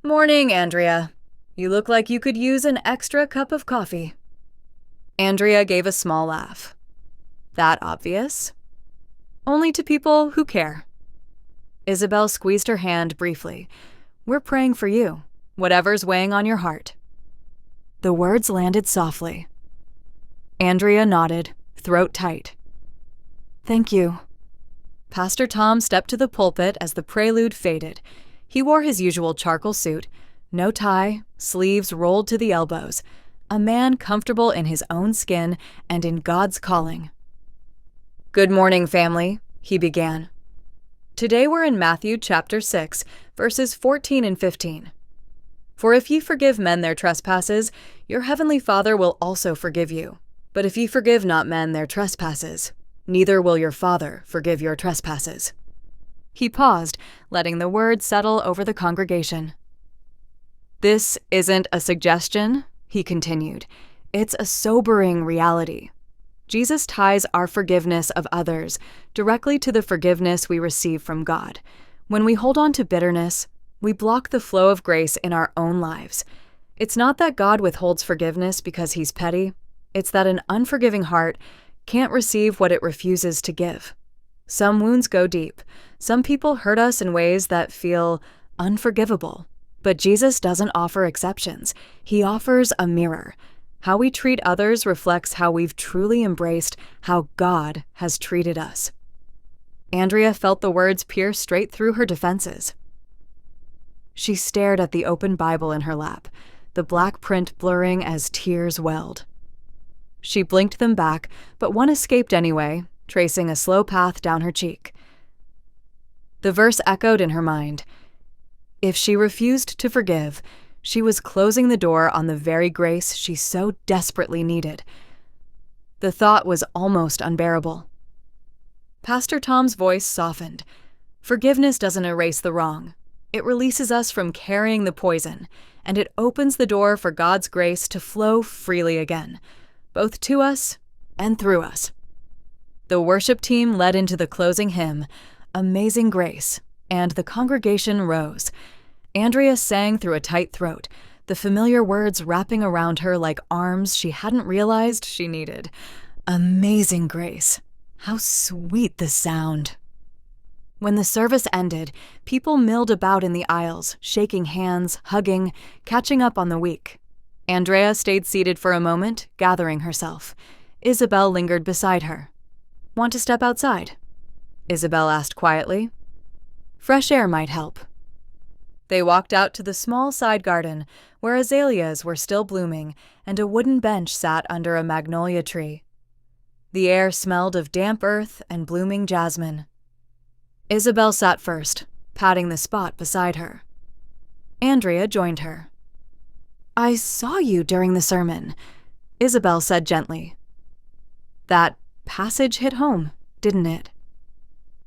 "Morning, Andrea. You look like you could use an extra cup of coffee." Andrea gave a small laugh. "That obvious?" "Only to people who care." Isabel squeezed her hand briefly. "We're praying for you, whatever's weighing on your heart." The words landed softly. Andrea nodded, throat tight. "Thank you." Pastor Tom stepped to the pulpit as the prelude faded. He wore his usual charcoal suit, no tie, sleeves rolled to the elbows, a man comfortable in his own skin and in God's calling. "Good morning, family," he began. Today we're in Matthew chapter 6, verses 14 and 15. "For if ye forgive men their trespasses, your heavenly Father will also forgive you. But if ye forgive not men their trespasses, neither will your Father forgive your trespasses." He paused, letting the words settle over the congregation. "This isn't a suggestion," he continued. "It's a sobering reality. Jesus ties our forgiveness of others directly to the forgiveness we receive from God. When we hold on to bitterness, we block the flow of grace in our own lives. It's not that God withholds forgiveness because he's petty. It's that an unforgiving heart can't receive what it refuses to give. Some wounds go deep. Some people hurt us in ways that feel unforgivable. But Jesus doesn't offer exceptions. He offers a mirror. How we treat others reflects how we've truly embraced how God has treated us." Andrea felt the words pierce straight through her defenses. She stared at the open Bible in her lap, the black print blurring as tears welled. She blinked them back, but one escaped anyway, tracing a slow path down her cheek. The verse echoed in her mind. If she refused to forgive, she was closing the door on the very grace she so desperately needed. The thought was almost unbearable. Pastor Tom's voice softened. "Forgiveness doesn't erase the wrong. It releases us from carrying the poison, and it opens the door for God's grace to flow freely again, both to us and through us." The worship team led into the closing hymn, "Amazing Grace," and the congregation rose. Andrea sang through a tight throat, the familiar words wrapping around her like arms she hadn't realized she needed. Amazing grace. How sweet the sound. When the service ended, people milled about in the aisles, shaking hands, hugging, catching up on the week. Andrea stayed seated for a moment, gathering herself. Isabel lingered beside her. "Want to step outside?" Isabel asked quietly. "Fresh air might help." They walked out to the small side garden, where azaleas were still blooming and a wooden bench sat under a magnolia tree. The air smelled of damp earth and blooming jasmine. Isabel sat first, patting the spot beside her. Andrea joined her. "I saw you during the sermon," Isabel said gently. That passage hit home, didn't it?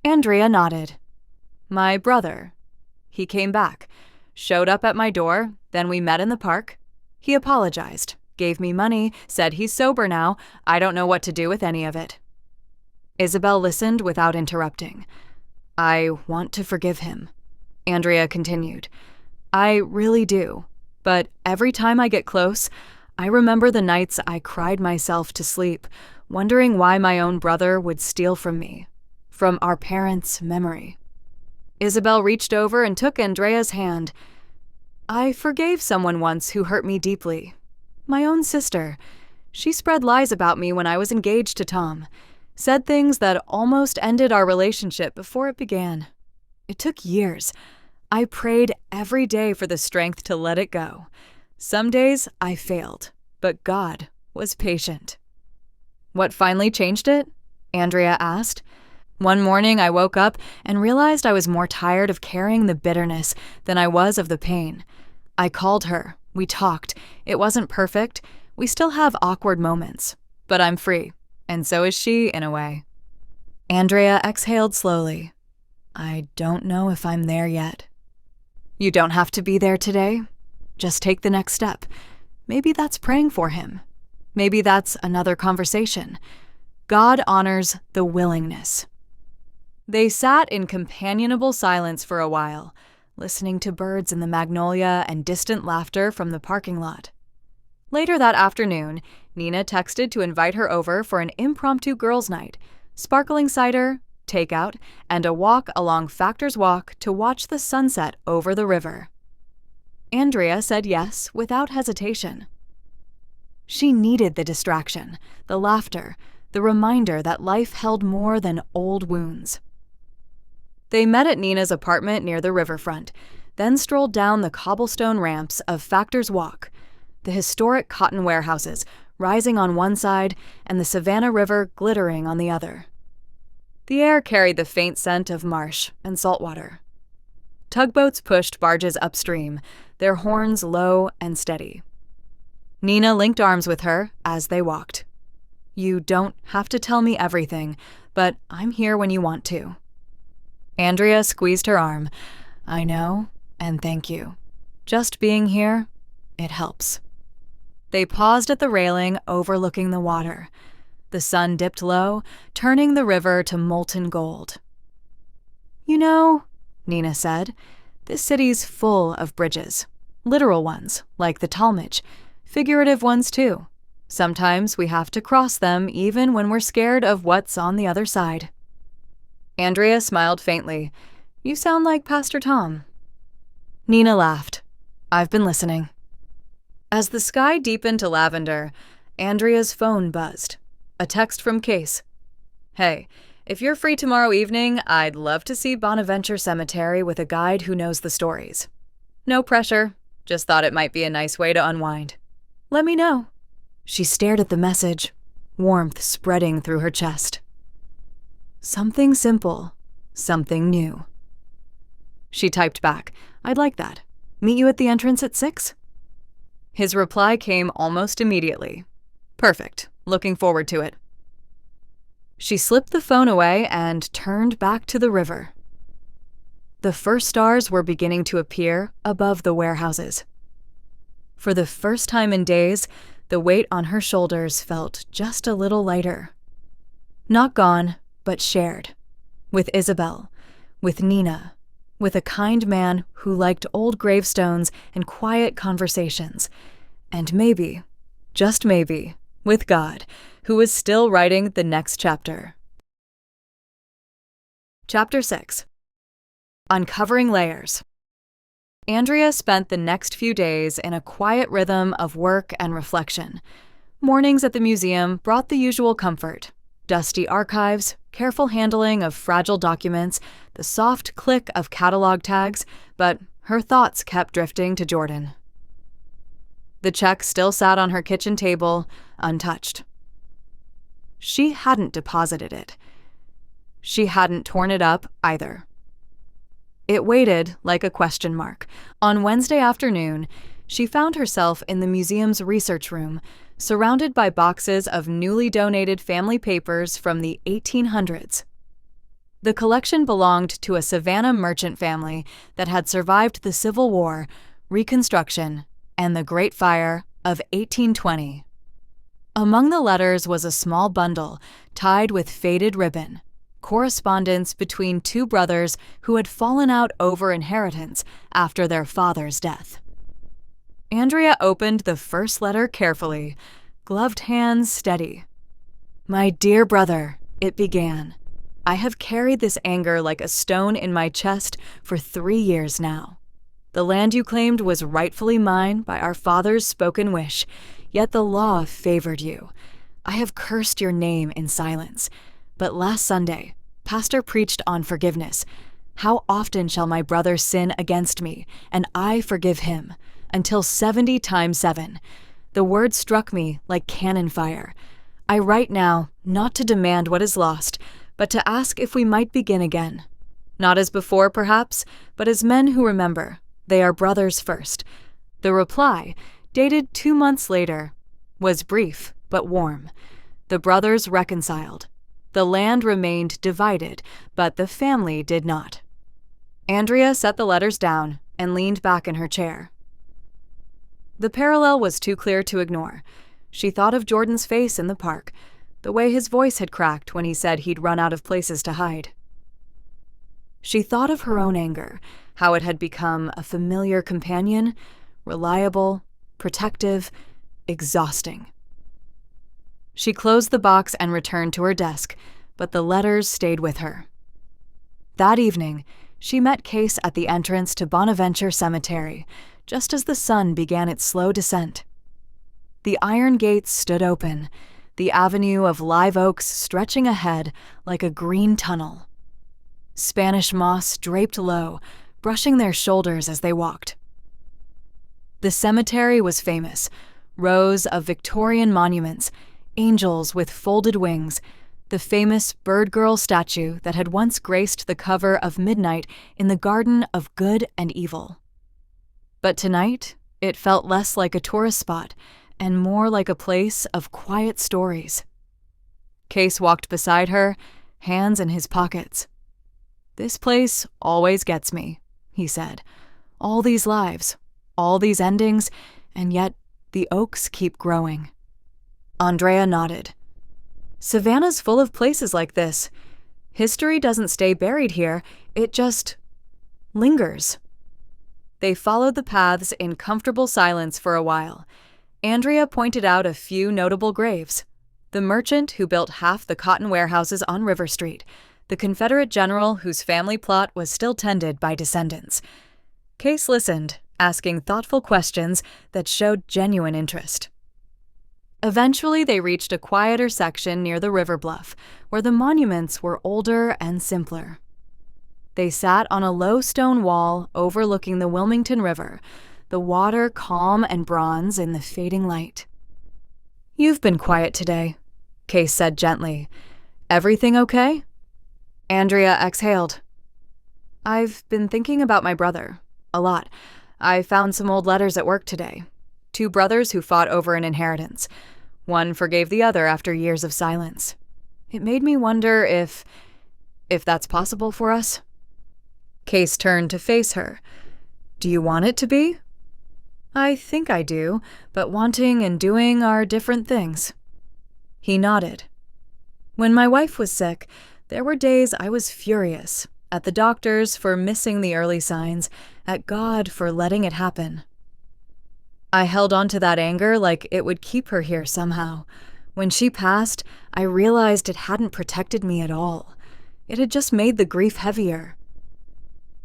Andrea nodded. "My brother. He came back, showed up at my door, then we met in the park. He apologized, gave me money, said he's sober now. I don't know what to do with any of it." Isabel listened without interrupting. "I want to forgive him," Andrea continued. "I really do. But every time I get close, I remember the nights I cried myself to sleep, wondering why my own brother would steal from me, from our parents' memory." Isabel reached over and took Andrea's hand. "I forgave someone once who hurt me deeply. My own sister. She spread lies about me when I was engaged to Tom. Said things that almost ended our relationship before it began. It took years. I prayed every day for the strength to let it go. Some days I failed, but God was patient." "What finally changed it?" Andrea asked. One morning I woke up and realized I was more tired of carrying the bitterness than I was of the pain. I called her. We talked. It wasn't perfect. We still have awkward moments. But I'm free, and so is she in a way. Andrea exhaled slowly. I don't know if I'm there yet. You don't have to be there today. Just take the next step. Maybe that's praying for him. Maybe that's another conversation. God honors the willingness. They sat in companionable silence for a while, listening to birds in the magnolia and distant laughter from the parking lot. Later that afternoon, Nina texted to invite her over for an impromptu girls' night, sparkling cider, takeout, and a walk along Factor's Walk to watch the sunset over the river. Andrea said yes without hesitation. She needed the distraction, the laughter, the reminder that life held more than old wounds. They met at Nina's apartment near the riverfront, then strolled down the cobblestone ramps of Factor's Walk, the historic cotton warehouses rising on one side and the Savannah River glittering on the other. The air carried the faint scent of marsh and saltwater. Tugboats pushed barges upstream, their horns low and steady. Nina linked arms with her as they walked. You don't have to tell me everything, but I'm here when you want to. Andrea squeezed her arm. I know, and thank you. Just being here, it helps. They paused at the railing overlooking the water. The sun dipped low, turning the river to molten gold. You know, Nina said, this city's full of bridges. Literal ones, like the Talmadge. Figurative ones, too. Sometimes we have to cross them even when we're scared of what's on the other side. Andrea smiled faintly. You sound like Pastor Tom. Nina laughed. I've been listening. As the sky deepened to lavender, Andrea's phone buzzed. A text from Case. Hey, if you're free tomorrow evening, I'd love to see Bonaventure Cemetery with a guide who knows the stories. No pressure. Just thought it might be a nice way to unwind. Let me know. She stared at the message, warmth spreading through her chest. Something simple, something new. She typed back, I'd like that. Meet you at the entrance at 6? His reply came almost immediately. Perfect. Looking forward to it. She slipped the phone away and turned back to the river. The first stars were beginning to appear above the warehouses. For the first time in days, the weight on her shoulders felt just a little lighter. Not gone, but shared. With Isabel, with Nina, with a kind man who liked old gravestones and quiet conversations, and maybe, just maybe, with God, who was still writing the next chapter. Chapter 6. Uncovering Layers. Andrea spent the next few days in a quiet rhythm of work and reflection. Mornings at the museum brought the usual comfort. Dusty archives, careful handling of fragile documents, the soft click of catalog tags, but her thoughts kept drifting to Jordan. The check still sat on her kitchen table, untouched. She hadn't deposited it. She hadn't torn it up either. It waited like a question mark. On Wednesday afternoon, she found herself in the museum's research room, surrounded by boxes of newly donated family papers from the 1800s. The collection belonged to a Savannah merchant family that had survived the Civil War, Reconstruction, and the Great Fire of 1820. Among the letters was a small bundle tied with faded ribbon, correspondence between two brothers who had fallen out over inheritance after their father's death. Andrea opened the first letter carefully, gloved hands steady. My dear brother, it began. I have carried this anger like a stone in my chest for 3 years now. The land you claimed was rightfully mine by our father's spoken wish, yet the law favored you. I have cursed your name in silence. But last Sunday, Pastor preached on forgiveness. How often shall my brother sin against me, and I forgive him? Until 70 times 7. The word struck me like cannon fire. I write now, not to demand what is lost, but to ask if we might begin again. Not as before, perhaps, but as men who remember. They are brothers first. The reply, dated 2 months later, was brief but warm. The brothers reconciled. The land remained divided, but the family did not. Andrea set the letters down and leaned back in her chair. The parallel was too clear to ignore. She thought of Jordan's face in the park, the way his voice had cracked when he said he'd run out of places to hide. She thought of her own anger, how it had become a familiar companion, reliable, protective, exhausting. She closed the box and returned to her desk, but the letters stayed with her. That evening, she met Case at the entrance to Bonaventure Cemetery, just as the sun began its slow descent. The iron gates stood open, the avenue of live oaks stretching ahead like a green tunnel. Spanish moss draped low, brushing their shoulders as they walked. The cemetery was famous, rows of Victorian monuments, angels with folded wings, the famous bird girl statue that had once graced the cover of Midnight in the Garden of Good and Evil. But tonight, it felt less like a tourist spot and more like a place of quiet stories. Case walked beside her, hands in his pockets. "This place always gets me," he said. "All these lives, all these endings, and yet the oaks keep growing." Andrea nodded. "Savannah's full of places like this. History doesn't stay buried here, it just lingers." They followed the paths in comfortable silence for a while. Andrea pointed out a few notable graves. The merchant who built half the cotton warehouses on River Street, the Confederate general whose family plot was still tended by descendants. Case listened, asking thoughtful questions that showed genuine interest. Eventually, they reached a quieter section near the river bluff, where the monuments were older and simpler. They sat on a low stone wall overlooking the Wilmington River, the water calm and bronze in the fading light. "You've been quiet today," Case said gently. "Everything okay?" Andrea exhaled. "I've been thinking about my brother. A lot. I found some old letters at work today. 2 brothers who fought over an inheritance. One forgave the other after years of silence. It made me wonder if that's possible for us." Case turned to face her. "Do you want it to be?" "I think I do, but wanting and doing are different things." He nodded. "When my wife was sick, there were days I was furious, at the doctors for missing the early signs, at God for letting it happen. I held on to that anger like it would keep her here somehow. When she passed, I realized it hadn't protected me at all. It had just made the grief heavier."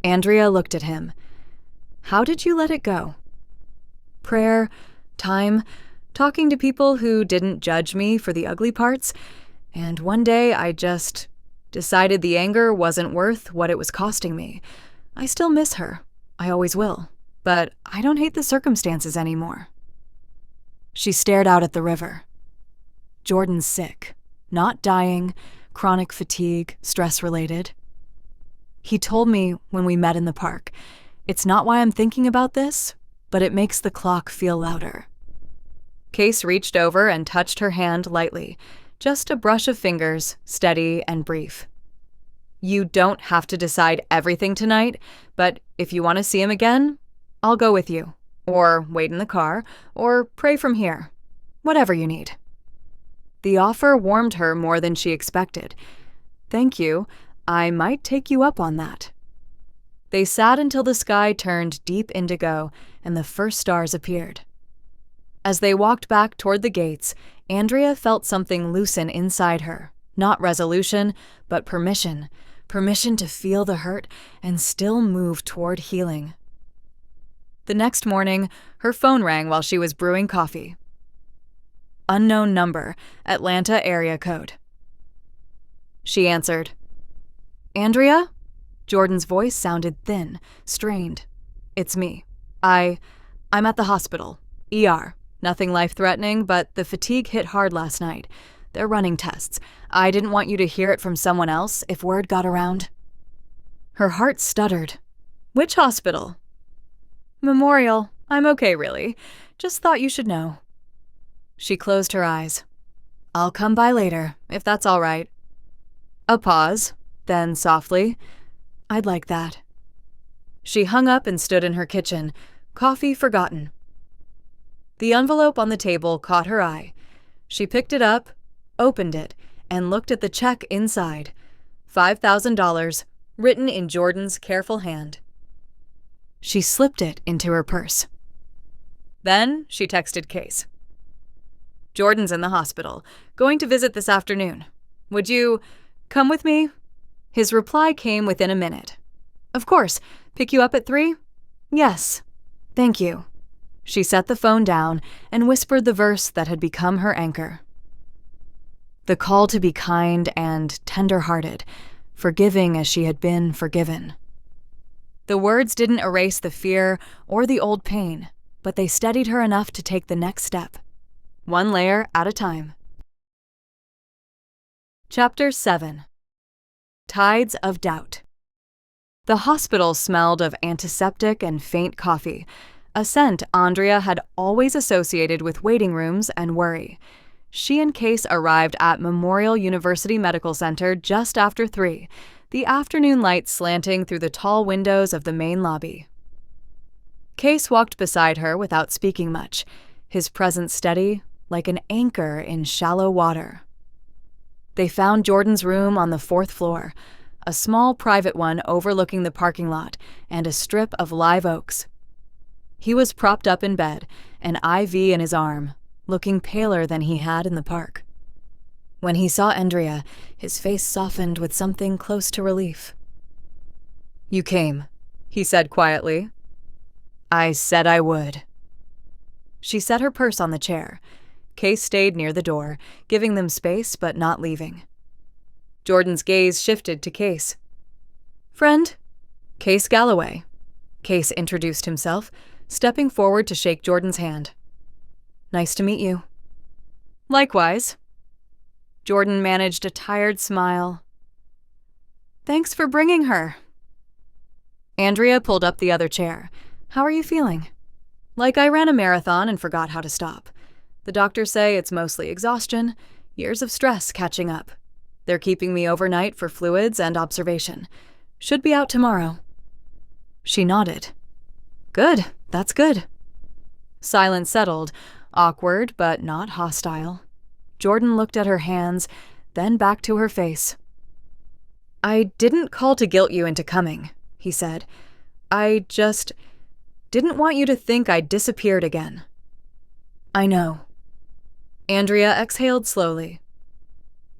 Andrea looked at him. "How did you let it go?" "Prayer, time, talking to people who didn't judge me for the ugly parts, and one day I just decided the anger wasn't worth what it was costing me. I still miss her. I always will. But I don't hate the circumstances anymore." She stared out at the river. "Jordan's sick. Not dying, chronic fatigue, stress-related. He told me when we met in the park, it's not why I'm thinking about this, but it makes the clock feel louder." Case reached over and touched her hand lightly, just a brush of fingers, steady and brief. "You don't have to decide everything tonight, but if you want to see him again, I'll go with you, or wait in the car, or pray from here. Whatever you need." The offer warmed her more than she expected. "Thank you. I might take you up on that." They sat until the sky turned deep indigo and the first stars appeared. As they walked back toward the gates, Andrea felt something loosen inside her. Not resolution, but permission. Permission to feel the hurt and still move toward healing. The next morning, her phone rang while she was brewing coffee. Unknown number, Atlanta area code. She answered. "Andrea?" Jordan's voice sounded thin, strained. "It's me. I'm at the hospital. ER. Nothing life-threatening, but the fatigue hit hard last night. They're running tests. I didn't want you to hear it from someone else if word got around." Her heart stuttered. "Which hospital?" "Memorial. I'm okay, really. Just thought you should know." She closed her eyes. "I'll come by later, if that's all right." A pause, then softly, "I'd like that." She hung up and stood in her kitchen, coffee forgotten. The envelope on the table caught her eye. She picked it up, opened it, and looked at the check inside. $5,000, written in Jordan's careful hand. She slipped it into her purse. Then she texted Case. "Jordan's in the hospital, going to visit this afternoon. Would you come with me?" His reply came within a minute. "Of course. Pick you up at 3? "Yes. Thank you." She set the phone down and whispered the verse that had become her anchor. The call to be kind and tenderhearted, forgiving as she had been forgiven. The words didn't erase the fear or the old pain, but they steadied her enough to take the next step, one layer at a time. Chapter 7. Tides of Doubt. The hospital smelled of antiseptic and faint coffee, a scent Andrea had always associated with waiting rooms and worry. She and Case arrived at Memorial University Medical Center just after 3, the afternoon light slanting through the tall windows of the main lobby. Case walked beside her without speaking much, his presence steady, like an anchor in shallow water. They found Jordan's room on the 4th floor, a small private one overlooking the parking lot and a strip of live oaks. He was propped up in bed, an IV in his arm, looking paler than he had in the park. When he saw Andrea, his face softened with something close to relief. "You came," he said quietly. "I said I would." She set her purse on the chair. Case stayed near the door, giving them space but not leaving. Jordan's gaze shifted to Case. "Friend?" "Case Galloway." Case introduced himself, stepping forward to shake Jordan's hand. "Nice to meet you." "Likewise." Jordan managed a tired smile. "Thanks for bringing her." Andrea pulled up the other chair. "How are you feeling?" "Like I ran a marathon and forgot how to stop. The doctors say it's mostly exhaustion, years of stress catching up. They're keeping me overnight for fluids and observation. Should be out tomorrow." She nodded. "Good, that's good." Silence settled, awkward but not hostile. Jordan looked at her hands, then back to her face. "I didn't call to guilt you into coming," he said. "I just didn't want you to think I'd disappeared again." "I know." Andrea exhaled slowly.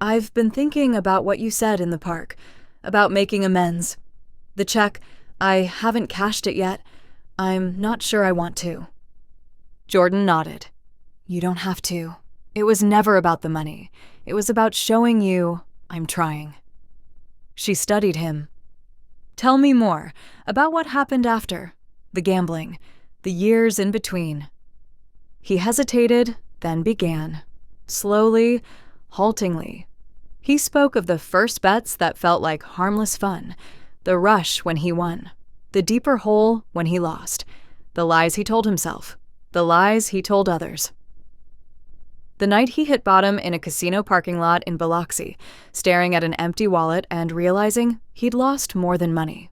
"I've been thinking about what you said in the park, about making amends. The check, I haven't cashed it yet. I'm not sure I want to." Jordan nodded. "You don't have to. It was never about the money. It was about showing you I'm trying." She studied him. "Tell me more about what happened after, the gambling, the years in between." He hesitated, then began, slowly, haltingly. He spoke of the first bets that felt like harmless fun, the rush when he won, the deeper hole when he lost, the lies he told himself, the lies he told others. The night he hit bottom in a casino parking lot in Biloxi, staring at an empty wallet and realizing he'd lost more than money.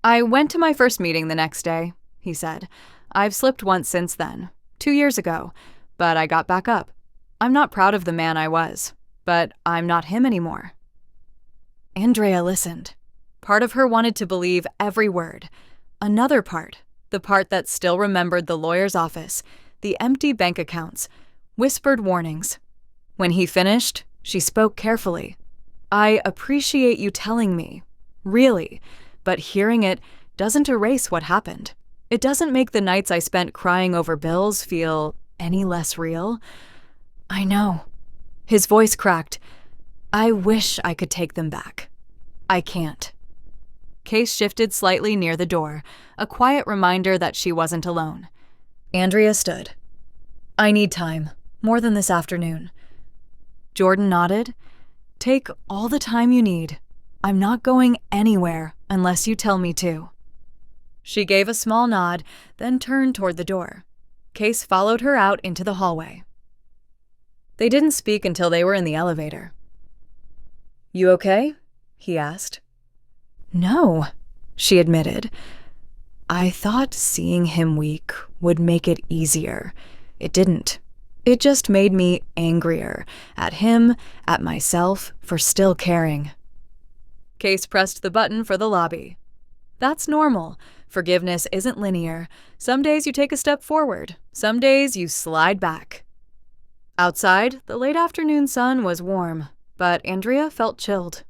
"I went to my first meeting the next day," he said. "I've slipped once since then, 2 years ago, but I got back up. I'm not proud of the man I was, but I'm not him anymore." Andrea listened. Part of her wanted to believe every word. Another part, the part that still remembered the lawyer's office, the empty bank accounts, whispered warnings. When he finished, she spoke carefully. "I appreciate you telling me, really, but hearing it doesn't erase what happened. It doesn't make the nights I spent crying over bills feel any less real." "I know." His voice cracked. "I wish I could take them back. I can't." Case shifted slightly near the door, a quiet reminder that she wasn't alone. Andrea stood. "I need time, more than this afternoon." Jordan nodded. "Take all the time you need. I'm not going anywhere unless you tell me to." She gave a small nod, then turned toward the door. Case followed her out into the hallway. They didn't speak until they were in the elevator. "You okay?" he asked. "No," she admitted. "I thought seeing him weak would make it easier. It didn't. It just made me angrier at him, at myself, for still caring." Case pressed the button for the lobby. That's normal. Forgiveness isn't linear. Some days you take a step forward. Some days you slide back. Outside, the late afternoon sun was warm, but Andrea felt chilled.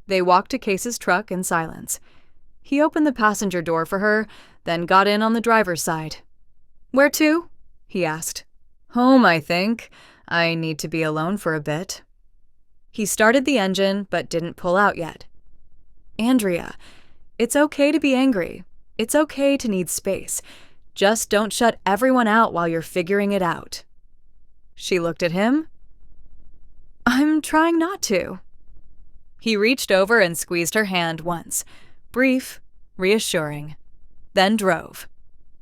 They walked to Case's truck in silence. He opened the passenger door for her, then got in on the driver's side. "Where to?" he asked. "Home, I think. I need to be alone for a bit." He started the engine, but didn't pull out yet. "Andrea, it's okay to be angry. It's okay to need space. Just don't shut everyone out while you're figuring it out." She looked at him. "I'm trying not to." He reached over and squeezed her hand once, brief, reassuring, then drove.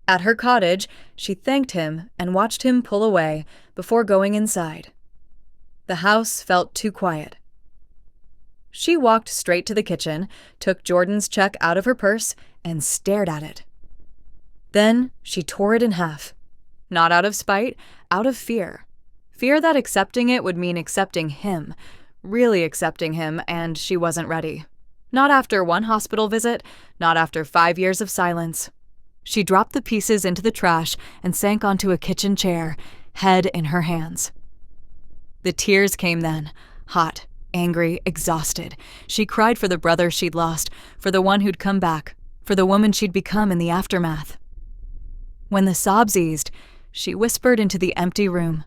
At her cottage, she thanked him and watched him pull away before going inside. The house felt too quiet. She walked straight to the kitchen, took Jordan's check out of her purse, and stared at it. Then she tore it in half. Not out of spite, out of fear. Fear that accepting it would mean accepting him, really accepting him, and she wasn't ready. Not after one hospital visit, not after 5 years of silence. She dropped the pieces into the trash and sank onto a kitchen chair, head in her hands. The tears came then, hot, angry, exhausted. She cried for the brother she'd lost, for the one who'd come back, for the woman she'd become in the aftermath. When the sobs eased, she whispered into the empty room,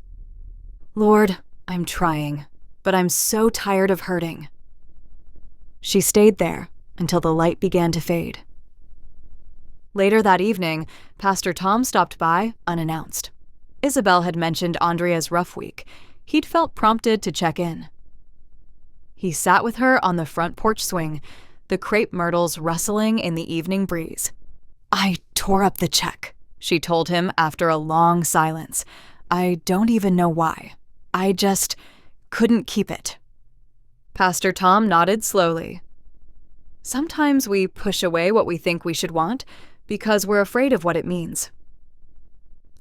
"Lord, I'm trying, but I'm so tired of hurting." She stayed there until the light began to fade. Later that evening, Pastor Tom stopped by, unannounced. Isabel had mentioned Andrea's rough week. He'd felt prompted to check in. He sat with her on the front porch swing, the crepe myrtles rustling in the evening breeze. "I tore up the check," she told him after a long silence. "I don't even know why. I just couldn't keep it." Pastor Tom nodded slowly. "Sometimes we push away what we think we should want because we're afraid of what it means.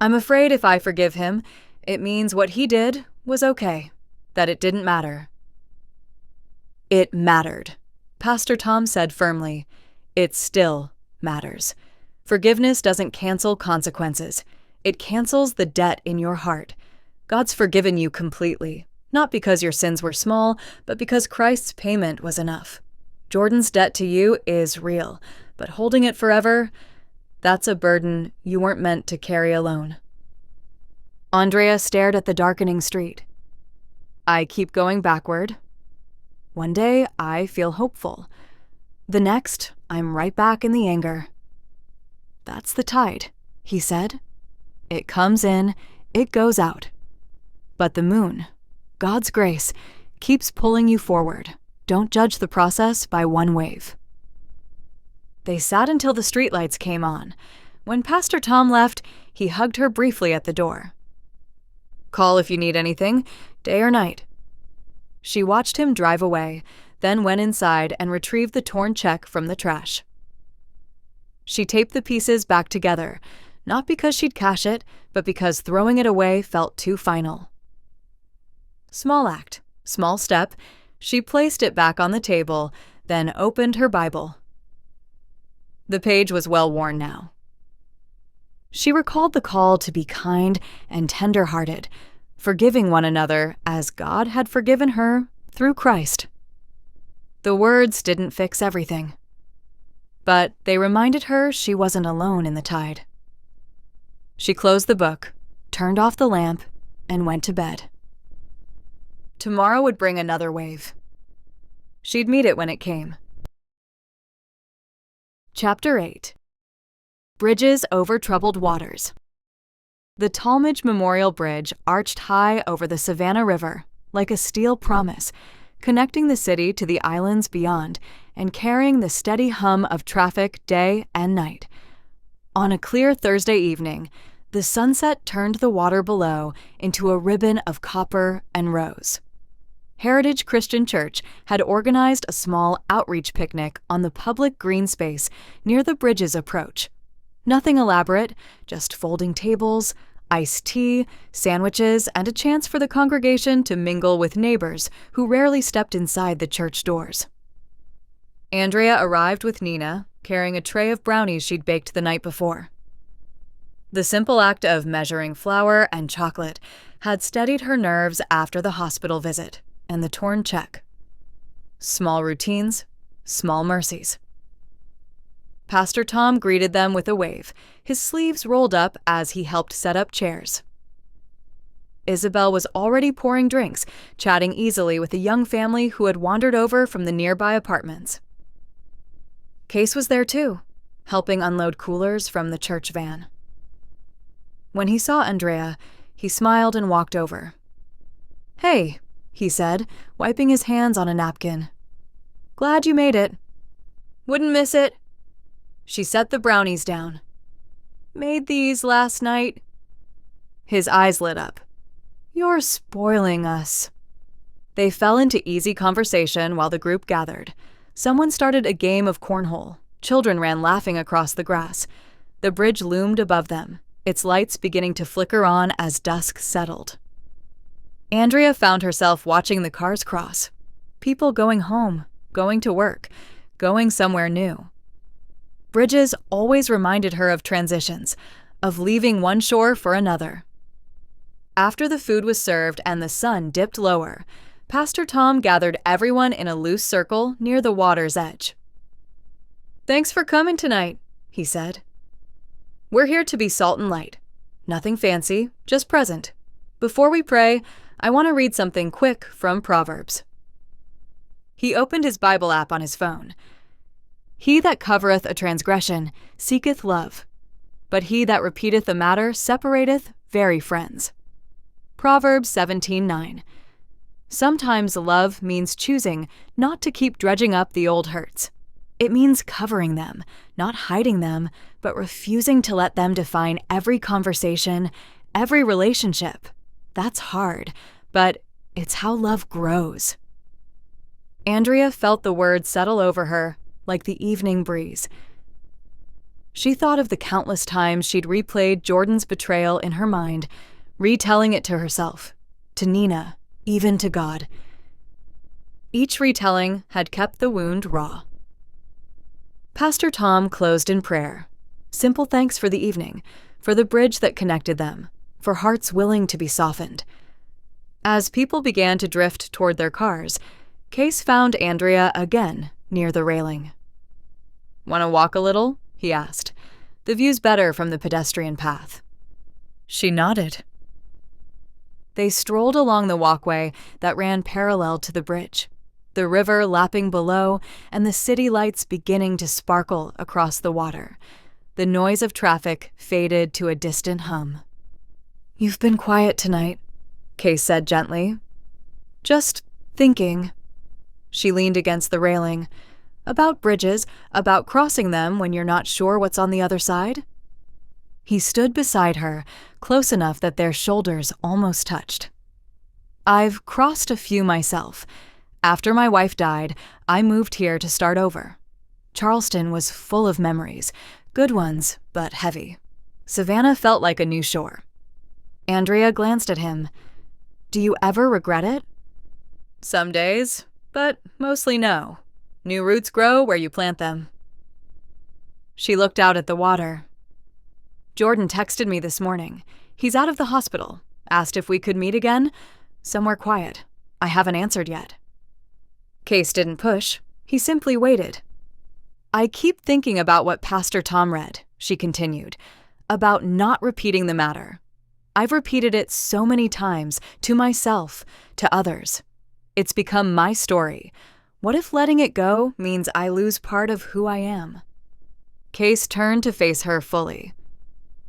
I'm afraid if I forgive him, it means what he did was okay, that it didn't matter." "It mattered," Pastor Tom said firmly. "It still matters. Forgiveness doesn't cancel consequences. It cancels the debt in your heart. God's forgiven you completely, not because your sins were small, but because Christ's payment was enough. Jordan's debt to you is real, but holding it forever, that's a burden you weren't meant to carry alone." Andrea stared at the darkening street. "I keep going backward. One day, I feel hopeful. The next, I'm right back in the anger." "That's the tide," he said. "It comes in, it goes out. But the moon, God's grace, keeps pulling you forward. Don't judge the process by one wave." They sat until the streetlights came on. When Pastor Tom left, he hugged her briefly at the door. "Call if you need anything, day or night." She watched him drive away, then went inside and retrieved the torn check from the trash. She taped the pieces back together, not because she'd cash it, but because throwing it away felt too final. Small act, small step. She placed it back on the table, then opened her Bible. The page was well worn now. She recalled the call to be kind and tenderhearted, forgiving one another as God had forgiven her through Christ. The words didn't fix everything, but they reminded her she wasn't alone in the tide. She closed the book, turned off the lamp, and went to bed. Tomorrow would bring another wave. She'd meet it when it came. Chapter 8. Bridges over troubled waters. The Talmadge Memorial Bridge arched high over the Savannah River, like a steel promise, connecting the city to the islands beyond and carrying the steady hum of traffic day and night. On a clear Thursday evening, the sunset turned the water below into a ribbon of copper and rose. Heritage Christian Church had organized a small outreach picnic on the public green space near the bridge's approach. Nothing elaborate, just folding tables, iced tea, sandwiches, and a chance for the congregation to mingle with neighbors who rarely stepped inside the church doors. Andrea arrived with Nina, carrying a tray of brownies she'd baked the night before. The simple act of measuring flour and chocolate had steadied her nerves after the hospital visit and the torn check. Small routines, small mercies. Pastor Tom greeted them with a wave, his sleeves rolled up as he helped set up chairs. Isabel was already pouring drinks, chatting easily with a young family who had wandered over from the nearby apartments. Case was there too, helping unload coolers from the church van. When he saw Andrea, he smiled and walked over. "Hey," he said, wiping his hands on a napkin. "Glad you made it." "Wouldn't miss it." She set the brownies down. "Made these last night." His eyes lit up. "You're spoiling us." They fell into easy conversation while the group gathered. Someone started a game of cornhole. Children ran laughing across the grass. The bridge loomed above them, its lights beginning to flicker on as dusk settled. Andrea found herself watching the cars cross. People going home, going to work, going somewhere new. Bridges always reminded her of transitions, of leaving one shore for another. After the food was served and the sun dipped lower, Pastor Tom gathered everyone in a loose circle near the water's edge. "Thanks for coming tonight," he said. "We're here to be salt and light. Nothing fancy, just present. Before we pray, I want to read something quick from Proverbs." He opened his Bible app on his phone. "He that covereth a transgression seeketh love, but he that repeateth a matter separateth very friends." Proverbs 17:9. Sometimes love means choosing not to keep dredging up the old hurts. It means covering them, not hiding them, but refusing to let them define every conversation, every relationship. That's hard, but it's how love grows. Andrea felt the words settle over her like the evening breeze. She thought of the countless times she'd replayed Jordan's betrayal in her mind, retelling it to herself, to Nina, even to God. Each retelling had kept the wound raw. Pastor Tom closed in prayer. Simple thanks for the evening, for the bridge that connected them, for hearts willing to be softened. As people began to drift toward their cars, Case found Andrea again near the railing. "Want to walk a little?" he asked. "The view's better from the pedestrian path." She nodded. They strolled along the walkway that ran parallel to the bridge, the river lapping below and the city lights beginning to sparkle across the water. The noise of traffic faded to a distant hum. "You've been quiet tonight," Case said gently. "Just thinking." She leaned against the railing. "About bridges, about crossing them when you're not sure what's on the other side?" He stood beside her, close enough that their shoulders almost touched. "I've crossed a few myself. After my wife died, I moved here to start over. Charleston was full of memories, good ones, but heavy. Savannah felt like a new shore." Andrea glanced at him. "Do you ever regret it?" "Some days, but mostly no. New roots grow where you plant them." She looked out at the water. "Jordan texted me this morning. He's out of the hospital. Asked if we could meet again. Somewhere quiet. I haven't answered yet." Case didn't push. He simply waited. "I keep thinking about what Pastor Tom read," she continued, "about not repeating the matter. I've repeated it so many times, to myself, to others. It's become my story. What if letting it go means I lose part of who I am?" Case turned to face her fully.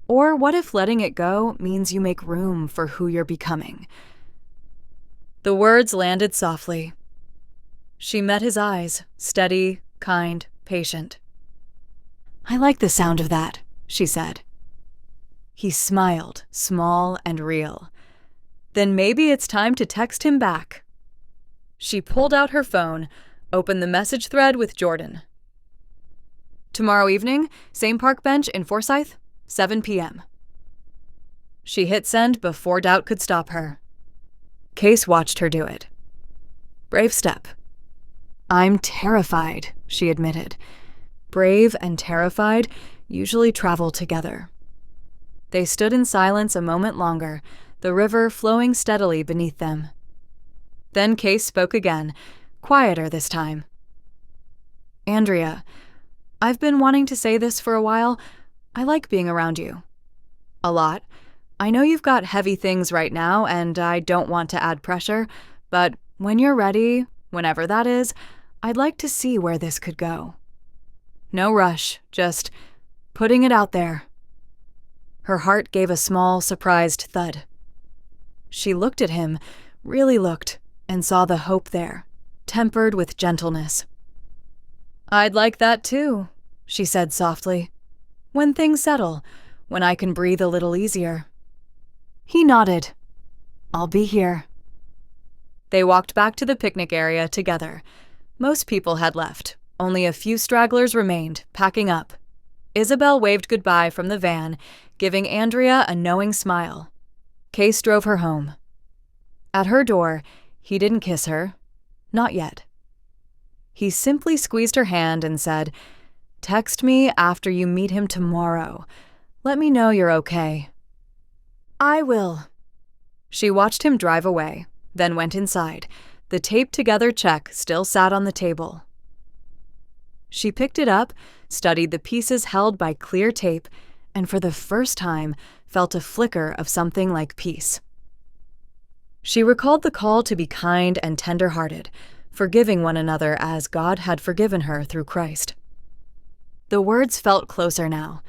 "Or what if letting it go means you make room for who you're becoming?" The words landed softly. She met his eyes, steady, kind, patient. "I like the sound of that," she said. He smiled, small and real. "Then maybe it's time to text him back." She pulled out her phone, opened the message thread with Jordan. "Tomorrow evening, same park bench in Forsythe, 7 p.m. She hit send before doubt could stop her. Case watched her do it. Brave step. "I'm terrified," she admitted. Brave and terrified usually travel together. They stood in silence a moment longer, the river flowing steadily beneath them. Then Case spoke again, quieter this time. "Andrea, I've been wanting to say this for a while. I like being around you. A lot. I know you've got heavy things right now, and I don't want to add pressure, but when you're ready, whenever that is, I'd like to see where this could go. No rush, just putting it out there." Her heart gave a small, surprised thud. She looked at him, really looked, and saw the hope there, tempered with gentleness. "I'd like that too," she said softly. "When things settle, when I can breathe a little easier." He nodded. "I'll be here." They walked back to the picnic area together. Most people had left. Only a few stragglers remained, packing up. Isabel waved goodbye from the van, giving Andrea a knowing smile. Case drove her home. At her door, he didn't kiss her. Not yet. He simply squeezed her hand and said, "Text me after you meet him tomorrow. Let me know you're okay." "I will." She watched him drive away, then went inside. The taped-together check still sat on the table. She picked it up, studied the pieces held by clear tape, and for the first time felt a flicker of something like peace. She recalled the call to be kind and tenderhearted, forgiving one another as God had forgiven her through Christ. The words felt closer now,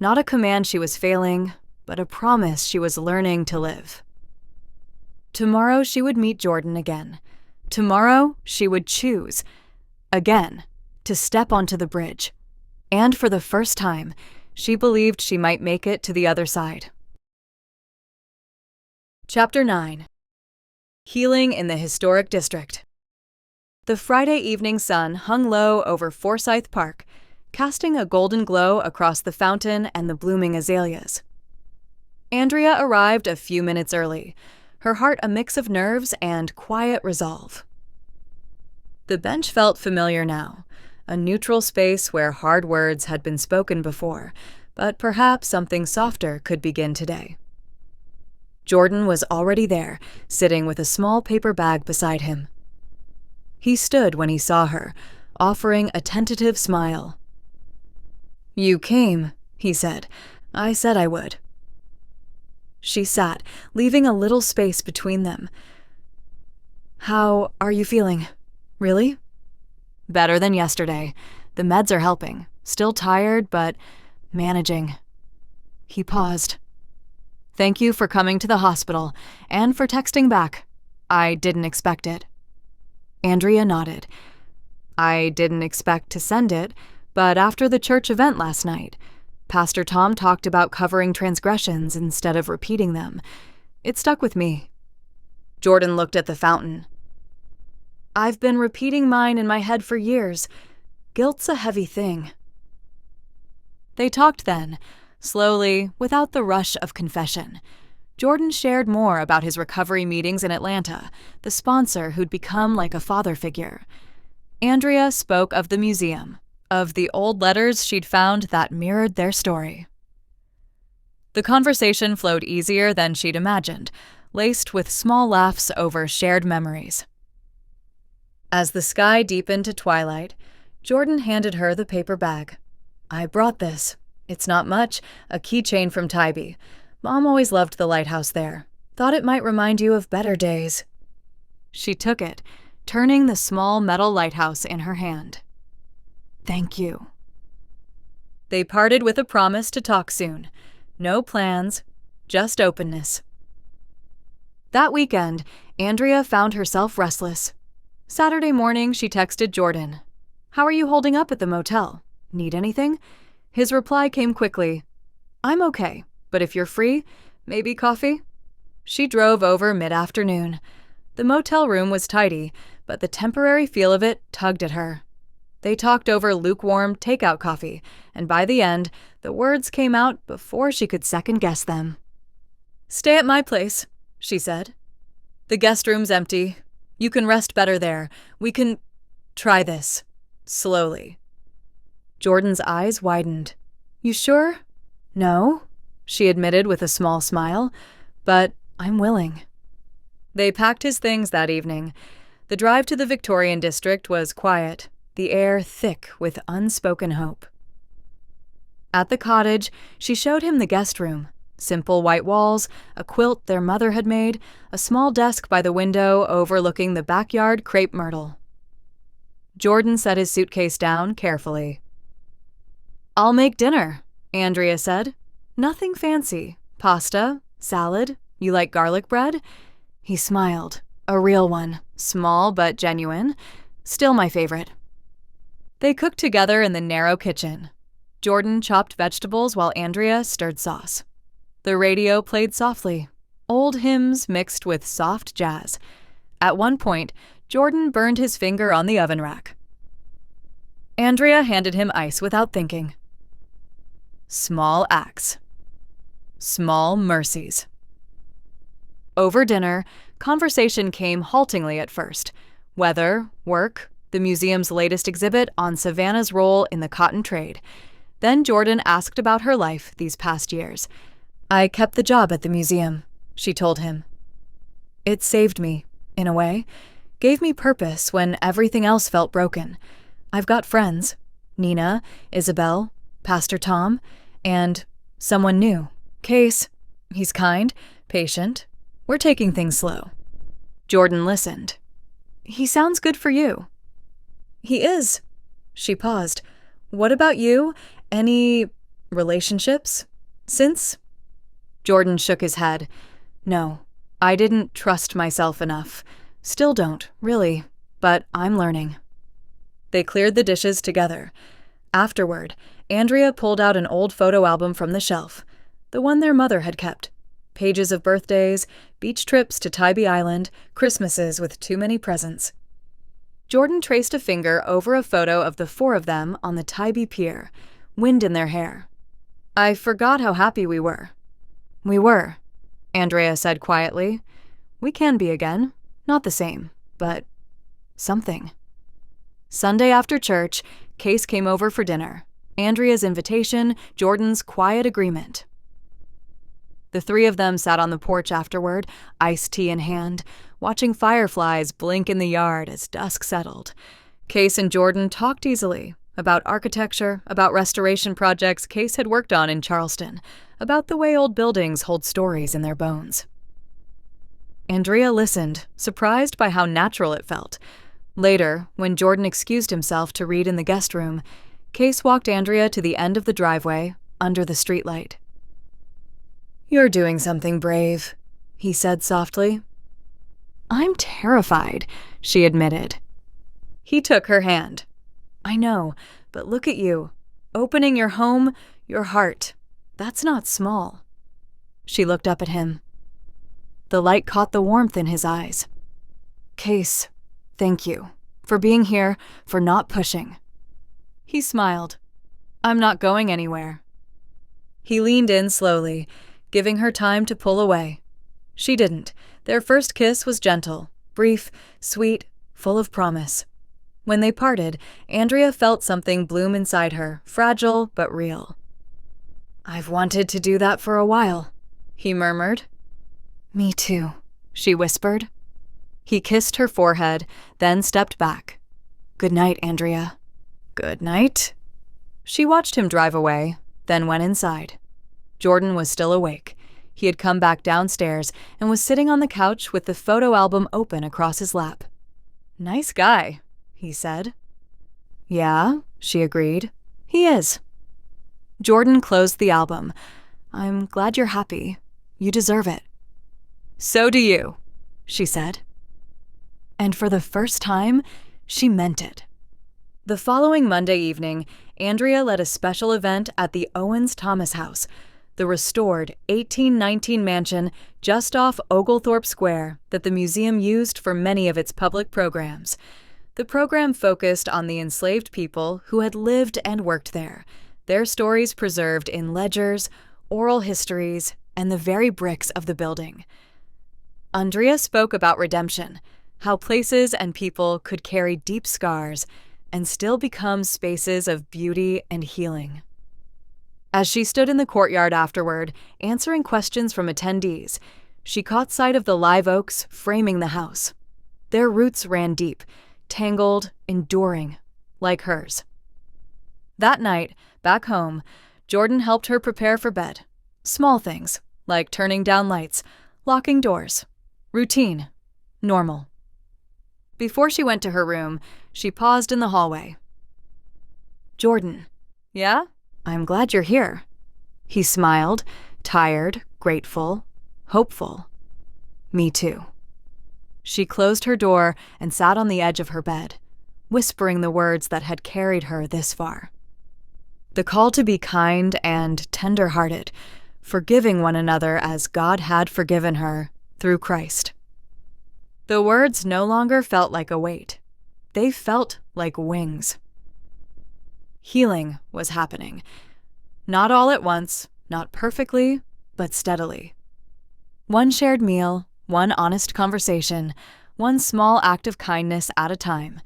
not a command she was failing, but a promise she was learning to live. Tomorrow she would meet Jordan again. Tomorrow she would choose, again, to step onto the bridge. And for the first time, she believed she might make it to the other side. Chapter 9. Healing in the Historic District. The Friday evening sun hung low over Forsythe Park, casting a golden glow across the fountain and the blooming azaleas. Andrea arrived a few minutes early, her heart a mix of nerves and quiet resolve. The bench felt familiar now, a neutral space where hard words had been spoken before, but perhaps something softer could begin today. Jordan was already there, sitting with a small paper bag beside him. He stood when he saw her, offering a tentative smile. "You came," he said. "I said I would." She sat, leaving a little space between them. "How are you feeling? Really?" "Better than yesterday. The meds are helping. Still tired, but managing." He paused. "Thank you for coming to the hospital, and for texting back. I didn't expect it." Andrea nodded. "I didn't expect to send it, but after the church event last night, Pastor Tom talked about covering transgressions instead of repeating them. It stuck with me." Jordan looked at the fountain. "I've been repeating mine in my head for years. Guilt's a heavy thing." They talked then, slowly, without the rush of confession. Jordan shared more about his recovery meetings in Atlanta, the sponsor who'd become like a father figure. Andrea spoke of the museum, of the old letters she'd found that mirrored their story. The conversation flowed easier than she'd imagined, laced with small laughs over shared memories. As the sky deepened to twilight, Jordan handed her the paper bag. "I brought this. It's not much, a keychain from Tybee. Mom always loved the lighthouse there. Thought it might remind you of better days." She took it, turning the small metal lighthouse in her hand. "Thank you." They parted with a promise to talk soon. No plans, just openness. That weekend, Andrea found herself restless. Saturday morning, she texted Jordan. "How are you holding up at the motel? Need anything?" His reply came quickly. "I'm okay, but if you're free, maybe coffee?" She drove over mid-afternoon. The motel room was tidy, but the temporary feel of it tugged at her. They talked over lukewarm takeout coffee, and by the end, the words came out before she could second-guess them. "Stay at my place," she said. "The guest room's empty. You can rest better there. We can try this. Slowly." Jordan's eyes widened. "You sure?" "No," she admitted with a small smile, "but I'm willing." They packed his things that evening. The drive to the Victorian district was quiet, the air thick with unspoken hope. At the cottage, she showed him the guest room. Simple white walls, a quilt their mother had made, a small desk by the window overlooking the backyard crepe myrtle. Jordan set his suitcase down carefully. "I'll make dinner," Andrea said. "Nothing fancy. Pasta, salad. You like garlic bread?" He smiled. "A real one. Small but genuine. Still my favorite." They cooked together in the narrow kitchen. Jordan chopped vegetables while Andrea stirred sauce. The radio played softly, old hymns mixed with soft jazz. At one point, Jordan burned his finger on the oven rack. Andrea handed him ice without thinking. Small acts. Small mercies. Over dinner, conversation came haltingly at first. Weather, work, the museum's latest exhibit on Savannah's role in the cotton trade. Then Jordan asked about her life these past years. "I kept the job at the museum," she told him. "It saved me, in a way. Gave me purpose when everything else felt broken. I've got friends. Nina, Isabel, Pastor Tom, and someone new. Case. He's kind, patient. We're taking things slow." Jordan listened. "He sounds good for you." "He is." She paused. "What about you? Any relationships? Since?" Jordan shook his head. "No, I didn't trust myself enough. Still don't, really, but I'm learning." They cleared the dishes together. Afterward, Andrea pulled out an old photo album from the shelf, the one their mother had kept. Pages of birthdays, beach trips to Tybee Island, Christmases with too many presents. Jordan traced a finger over a photo of the four of them on the Tybee Pier, wind in their hair. "I forgot how happy we were." "We were," Andrea said quietly. "We can be again. Not the same, but something." Sunday after church, Case came over for dinner. Andrea's invitation, Jordan's quiet agreement. The three of them sat on the porch afterward, iced tea in hand, watching fireflies blink in the yard as dusk settled. Case and Jordan talked easily about architecture, about restoration projects Case had worked on in Charleston, about the way old buildings hold stories in their bones. Andrea listened, surprised by how natural it felt. Later, when Jordan excused himself to read in the guest room, Case walked Andrea to the end of the driveway, under the streetlight. "You're doing something brave," he said softly. "I'm terrified," she admitted. He took her hand. "I know, but look at you. Opening your home, your heart. That's not small." She looked up at him. The light caught the warmth in his eyes. "Case, thank you. For being here, for not pushing." He smiled. "I'm not going anywhere." He leaned in slowly, giving her time to pull away. She didn't. Their first kiss was gentle, brief, sweet, full of promise. When they parted, Andrea felt something bloom inside her, fragile but real. "I've wanted to do that for a while," he murmured. "Me too," she whispered. He kissed her forehead, then stepped back. "Good night, Andrea." "Good night." She watched him drive away, then went inside. Jordan was still awake. He had come back downstairs and was sitting on the couch with the photo album open across his lap. "Nice guy," he said. "Yeah," she agreed. "He is." Jordan closed the album. "I'm glad you're happy. You deserve it." "So do you." she said. And for the first time, she meant it. The following Monday evening, Andrea led a special event at the Owens-Thomas House, the restored 1819 mansion just off Oglethorpe Square that the museum used for many of its public programs. The program focused on the enslaved people who had lived and worked there, their stories preserved in ledgers, oral histories, and the very bricks of the building. Andrea spoke about redemption, how places and people could carry deep scars and still become spaces of beauty and healing. As she stood in the courtyard afterward, answering questions from attendees, she caught sight of the live oaks framing the house. Their roots ran deep, tangled, enduring, like hers. That night, back home, Jordan helped her prepare for bed. Small things, like turning down lights, locking doors. Routine. Normal. Before she went to her room, she paused in the hallway. "Jordan." "Yeah? I'm glad you're here." He smiled, tired, grateful, hopeful. "Me too." She closed her door and sat on the edge of her bed, whispering the words that had carried her this far. The call to be kind and tenderhearted, forgiving one another as God had forgiven her through Christ. The words no longer felt like a weight. They felt like wings. Healing was happening. Not all at once, not perfectly, but steadily. One shared meal, one honest conversation, one small act of kindness at a time.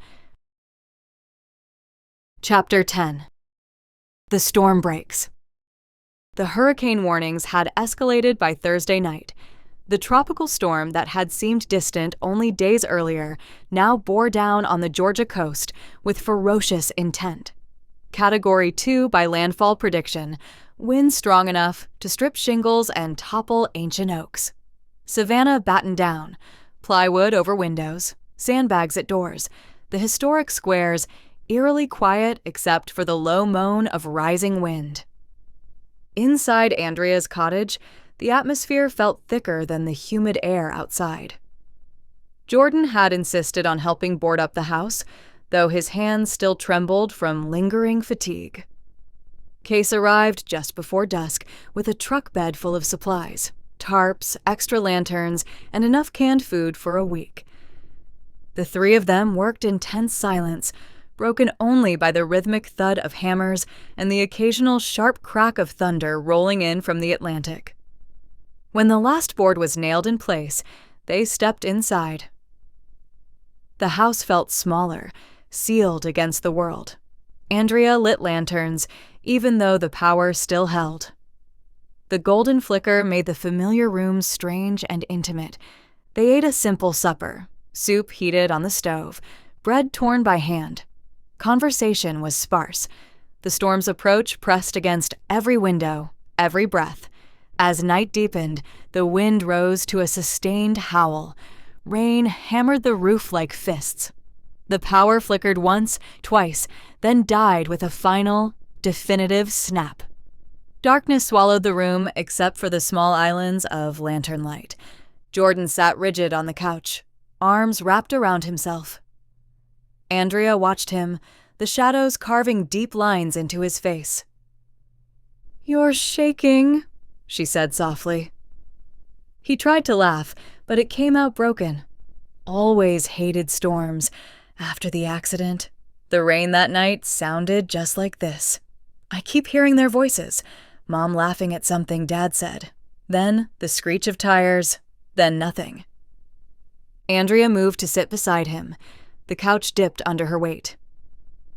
Chapter 10. The storm breaks. The hurricane warnings had escalated by Thursday night. The tropical storm that had seemed distant only days earlier now bore down on the Georgia coast with ferocious intent. Category 2 by landfall prediction, winds strong enough to strip shingles and topple ancient oaks. Savannah battened down, plywood over windows, sandbags at doors, the historic squares eerily quiet except for the low moan of rising wind. Inside Andrea's cottage, the atmosphere felt thicker than the humid air outside. Jordan had insisted on helping board up the house, though his hands still trembled from lingering fatigue. Case arrived just before dusk with a truck bed full of supplies, tarps, extra lanterns, and enough canned food for a week. The three of them worked in tense silence, broken only by the rhythmic thud of hammers and the occasional sharp crack of thunder rolling in from the Atlantic. When the last board was nailed in place, they stepped inside. The house felt smaller, sealed against the world. Andrea lit lanterns, even though the power still held. The golden flicker made the familiar room strange and intimate. They ate a simple supper, soup heated on the stove, bread torn by hand. Conversation was sparse. The storm's approach pressed against every window, every breath. As night deepened, the wind rose to a sustained howl. Rain hammered the roof like fists. The power flickered once, twice, then died with a final, definitive snap. Darkness swallowed the room except for the small islands of lantern light. Jordan sat rigid on the couch, arms wrapped around himself. Andrea watched him, the shadows carving deep lines into his face. "You're shaking," she said softly. He tried to laugh, but it came out broken. Always hated storms. After the accident, the rain that night sounded just like this. I keep hearing their voices, Mom laughing at something Dad said. Then the screech of tires, then nothing. Andrea moved to sit beside him. The couch dipped under her weight.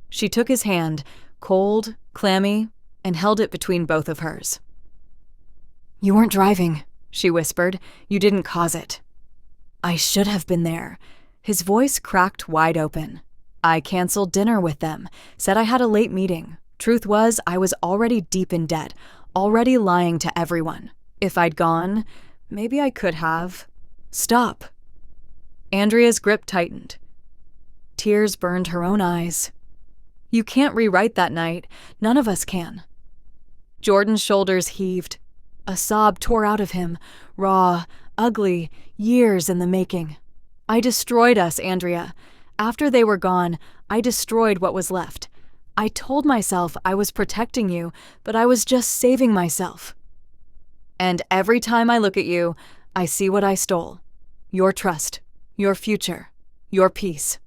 She took his hand, cold, clammy, and held it between both of hers. "You weren't driving," she whispered. "You didn't cause it." "I should have been there." His voice cracked wide open. "I canceled dinner with them, said I had a late meeting. Truth was, I was already deep in debt, already lying to everyone. If I'd gone, maybe I could have." "Stop." Andrea's grip tightened. Tears burned her own eyes. "You can't rewrite that night. None of us can." Jordan's shoulders heaved. A sob tore out of him, raw, ugly, years in the making. I destroyed us, Andrea. After they were gone, I destroyed what was left. I told myself I was protecting you, but I was just saving myself. And every time I look at you, I see what I stole. Your trust, your future, your peace.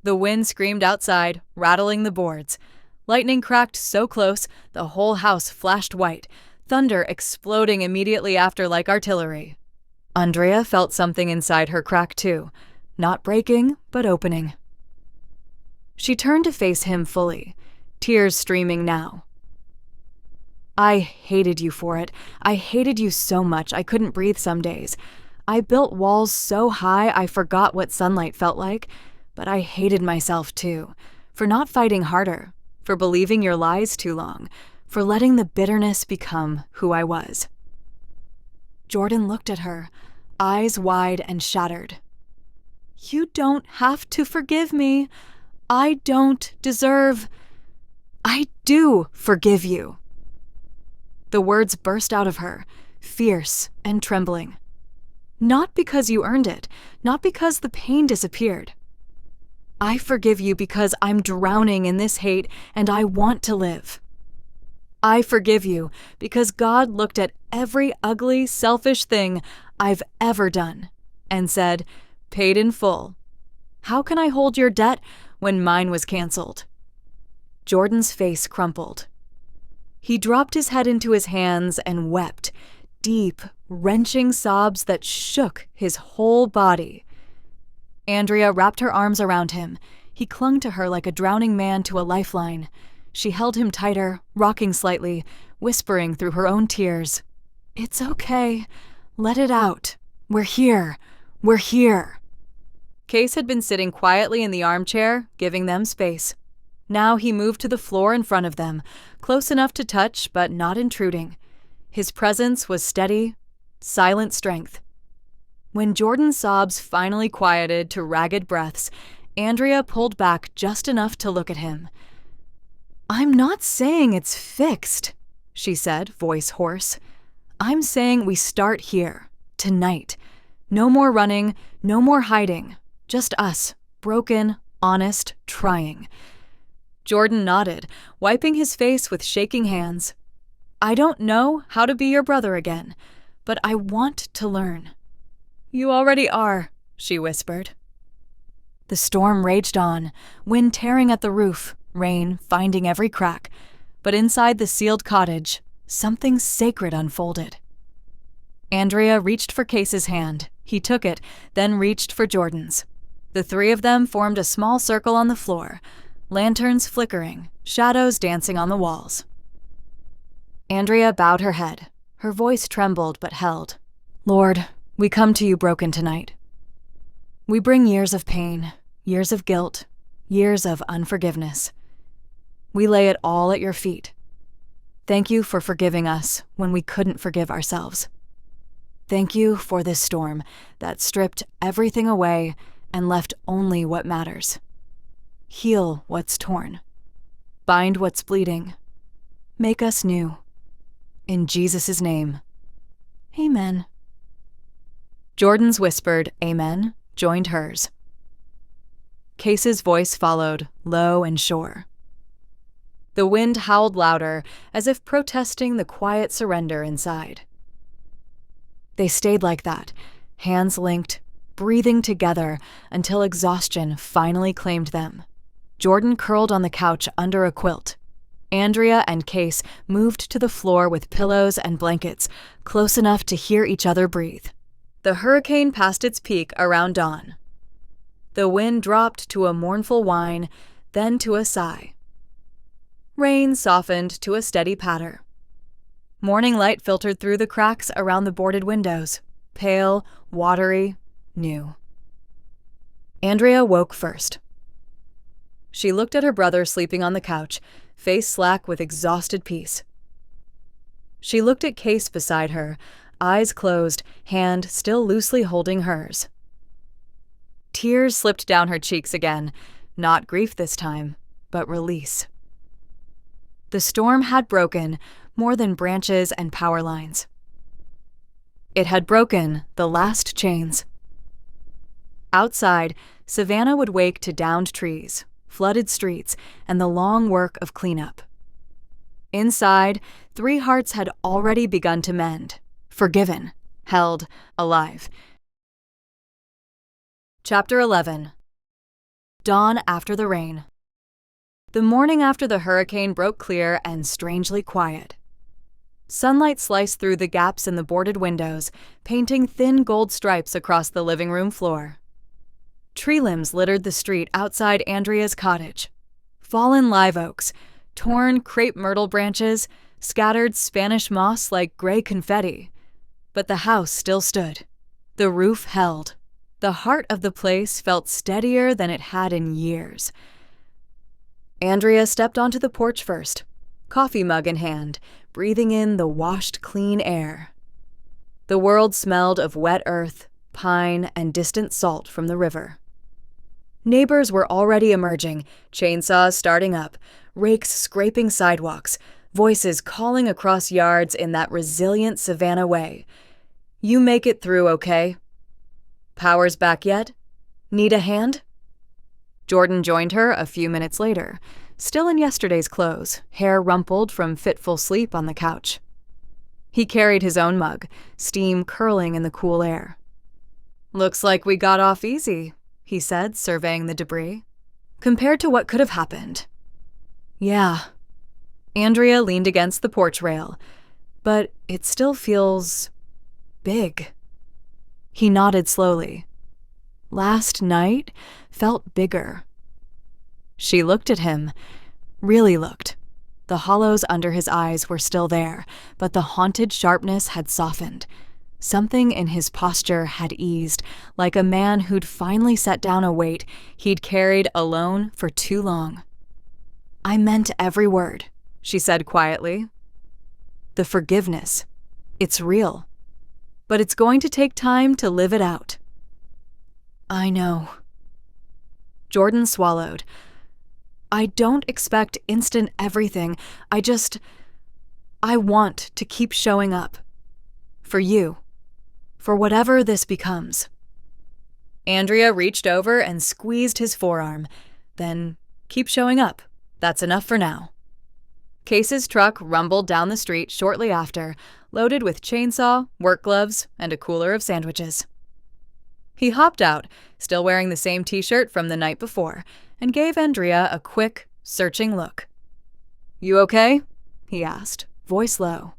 The wind screamed outside, rattling the boards. Lightning cracked so close, the whole house flashed white, thunder exploding immediately after like artillery. Andrea felt something inside her crack too, not breaking, but opening. She turned to face him fully, tears streaming now. I hated you for it. I hated you so much I couldn't breathe some days. I built walls so high I forgot what sunlight felt like, but I hated myself too, for not fighting harder, for believing your lies too long, for letting the bitterness become who I was. Jordan looked at her, eyes wide and shattered. You don't have to forgive me. I don't deserve. I do forgive you. The words burst out of her, fierce and trembling. Not because you earned it, not because the pain disappeared. I forgive you because I'm drowning in this hate and I want to live. I forgive you because God looked at every ugly, selfish thing I've ever done and said, paid in full. How can I hold your debt when mine was canceled? Jordan's face crumpled. He dropped his head into his hands and wept, deep, wrenching sobs that shook his whole body. Andrea wrapped her arms around him. He clung to her like a drowning man to a lifeline. She held him tighter, rocking slightly, whispering through her own tears. It's okay. Let it out. We're here. We're here. Case had been sitting quietly in the armchair, giving them space. Now he moved to the floor in front of them, close enough to touch but not intruding. His presence was steady, silent strength. When Jordan's sobs finally quieted to ragged breaths, Andrea pulled back just enough to look at him. I'm not saying it's fixed, she said, voice hoarse. I'm saying we start here, tonight. No more running, no more hiding. Just us, broken, honest, trying. Jordan nodded, wiping his face with shaking hands. I don't know how to be your brother again, but I want to learn. You already are, she whispered. The storm raged on, wind tearing at the roof, rain finding every crack, but inside the sealed cottage, something sacred unfolded. Andrea reached for Case's hand. He took it, then reached for Jordan's. The three of them formed a small circle on the floor, lanterns flickering, shadows dancing on the walls. Andrea bowed her head. Her voice trembled but held. Lord, we come to you broken tonight. We bring years of pain, years of guilt, years of unforgiveness. We lay it all at your feet. Thank you for forgiving us when we couldn't forgive ourselves. Thank you for this storm that stripped everything away and left only what matters. Heal what's torn. Bind what's bleeding. Make us new. In Jesus' name, amen. Jordan's whispered amen joined hers. Case's voice followed, low and sure. The wind howled louder, as if protesting the quiet surrender inside. They stayed like that, hands linked, breathing together until exhaustion finally claimed them. Jordan curled on the couch under a quilt. Andrea and Case moved to the floor with pillows and blankets, close enough to hear each other breathe. The hurricane passed its peak around dawn. The wind dropped to a mournful whine, then to a sigh. Rain softened to a steady patter. Morning light filtered through the cracks around the boarded windows, pale, watery, new. Andrea woke first. She looked at her brother sleeping on the couch, face slack with exhausted peace. She looked at Case beside her, eyes closed, hand still loosely holding hers. Tears slipped down her cheeks again, not grief this time, but release. The storm had broken more than branches and power lines. It had broken the last chains. Outside, Savannah would wake to downed trees, flooded streets, and the long work of cleanup. Inside, 3 hearts had already begun to mend, forgiven, held alive. Chapter 11. Dawn after the rain. The morning after the hurricane broke clear and strangely quiet. Sunlight sliced through the gaps in the boarded windows, painting thin gold stripes across the living room floor. Tree limbs littered the street outside Andrea's cottage. Fallen live oaks, torn crepe myrtle branches, scattered Spanish moss like gray confetti. But the house still stood. The roof held. The heart of the place felt steadier than it had in years. Andrea stepped onto the porch first, coffee mug in hand, breathing in the washed, clean air. The world smelled of wet earth, pine, and distant salt from the river. Neighbors were already emerging, chainsaws starting up, rakes scraping sidewalks, voices calling across yards in that resilient Savannah way. You make it through, okay? Power's back yet? Need a hand? Jordan joined her a few minutes later, still in yesterday's clothes, hair rumpled from fitful sleep on the couch. He carried his own mug, steam curling in the cool air. Looks like we got off easy, he said, surveying the debris. Compared to what could have happened. Yeah. Andrea leaned against the porch rail, but it still feels big. He nodded slowly. Last night felt bigger. She looked at him, really looked. The hollows under his eyes were still there, but the haunted sharpness had softened. Something in his posture had eased, like a man who'd finally set down a weight he'd carried alone for too long. I meant every word, she said quietly. The forgiveness. It's real. But it's going to take time to live it out. I know. Jordan swallowed. I don't expect instant everything. I want to keep showing up. For you. For whatever this becomes. Andrea reached over and squeezed his forearm. Then, keep showing up. That's enough for now. Case's truck rumbled down the street shortly after, loaded with chainsaw, work gloves, and a cooler of sandwiches. He hopped out, still wearing the same t-shirt from the night before, and gave Andrea a quick, searching look. You okay? He asked, voice low.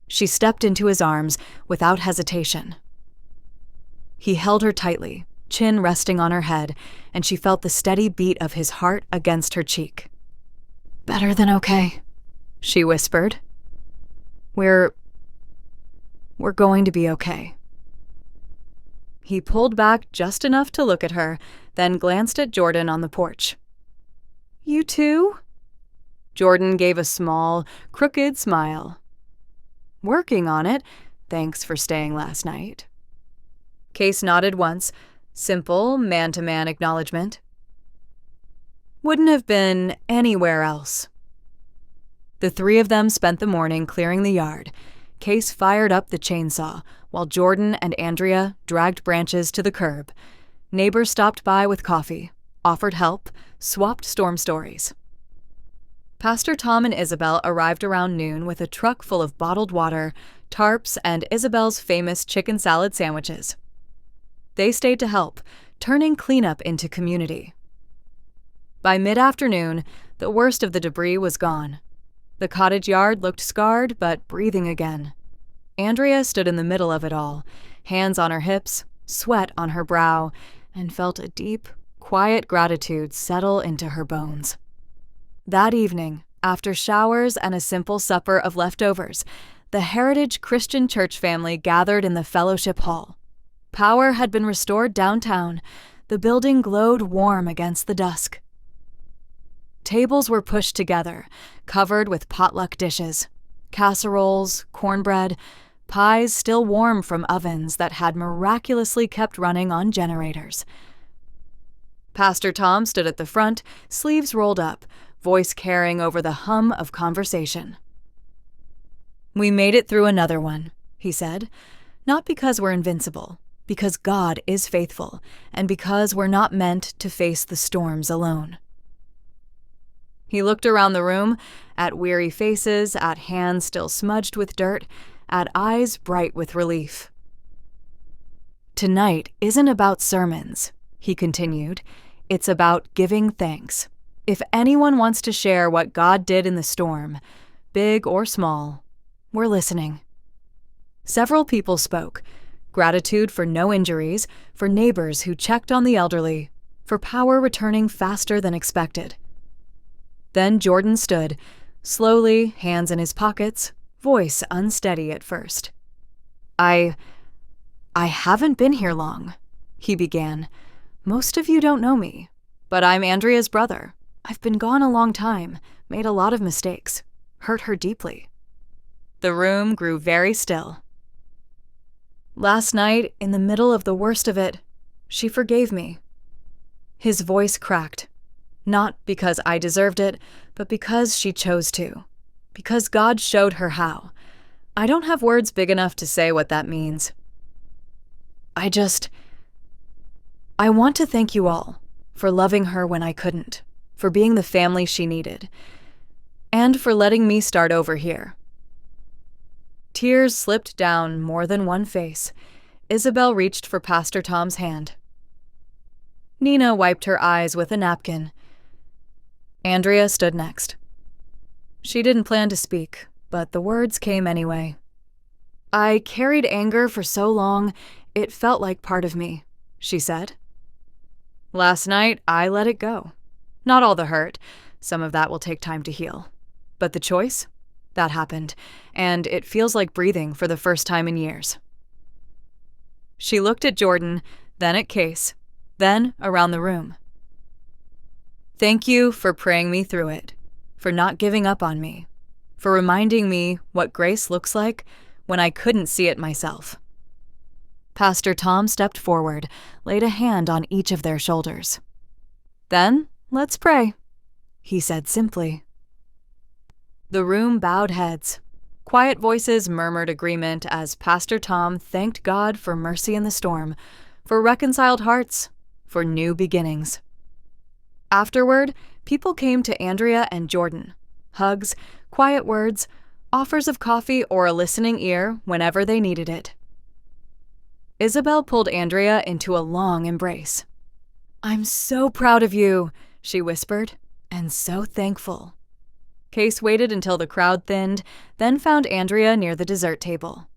She stepped into his arms without hesitation. He held her tightly, chin resting on her head, and she felt the steady beat of his heart against her cheek. Better than okay, she whispered. We're going to be okay. He pulled back just enough to look at her, then glanced at Jordan on the porch. You too? Jordan gave a small, crooked smile. Working on it. Thanks for staying last night. Case nodded once, simple, man-to-man acknowledgement. Wouldn't have been anywhere else. The 3 of them spent the morning clearing the yard. Case fired up the chainsaw, while Jordan and Andrea dragged branches to the curb. Neighbors stopped by with coffee, offered help, swapped storm stories. Pastor Tom and Isabel arrived around noon with a truck full of bottled water, tarps, and Isabel's famous chicken salad sandwiches. They stayed to help, turning cleanup into community. By mid-afternoon, the worst of the debris was gone. The cottage yard looked scarred but breathing again. Andrea stood in the middle of it all, hands on her hips, sweat on her brow, and felt a deep, quiet gratitude settle into her bones. That evening, after showers and a simple supper of leftovers, the Heritage Christian Church family gathered in the fellowship hall. Power had been restored downtown. The building glowed warm against the dusk. Tables were pushed together, covered with potluck dishes, casseroles, cornbread, pies still warm from ovens that had miraculously kept running on generators. Pastor Tom stood at the front, sleeves rolled up, voice carrying over the hum of conversation. We made it through another one, he said. Not because we're invincible, because God is faithful, and because we're not meant to face the storms alone. He looked around the room, at weary faces, at hands still smudged with dirt, at eyes bright with relief. Tonight isn't about sermons, he continued. It's about giving thanks. If anyone wants to share what God did in the storm, big or small, we're listening. Several people spoke. Gratitude for no injuries, for neighbors who checked on the elderly, for power returning faster than expected. Then Jordan stood, slowly, hands in his pockets, voice unsteady at first. I haven't been here long, he began. Most of you don't know me, but I'm Andrea's brother. I've been gone a long time, made a lot of mistakes, hurt her deeply. The room grew very still. Last night, in the middle of the worst of it, she forgave me. His voice cracked. Not because I deserved it, but because she chose to. Because God showed her how. I don't have words big enough to say what that means. I want to thank you all for loving her when I couldn't, for being the family she needed, and for letting me start over here. Tears slipped down more than one face. Isabel reached for Pastor Tom's hand. Nina wiped her eyes with a napkin. Andrea stood next. She didn't plan to speak, but the words came anyway. I carried anger for so long, it felt like part of me, she said. Last night, I let it go. Not all the hurt. Some of that will take time to heal. But the choice? That happened, and it feels like breathing for the first time in years. She looked at Jordan, then at Case, then around the room. Thank you for praying me through it, for not giving up on me, for reminding me what grace looks like when I couldn't see it myself. Pastor Tom stepped forward, laid a hand on each of their shoulders. Then, let's pray, he said simply. The room bowed heads. Quiet voices murmured agreement as Pastor Tom thanked God for mercy in the storm, for reconciled hearts, for new beginnings. Afterward, people came to Andrea and Jordan. Hugs, quiet words, offers of coffee or a listening ear whenever they needed it. Isabel pulled Andrea into a long embrace. I'm so proud of you, she whispered, and so thankful. Case waited until the crowd thinned, then found Andrea near the dessert table.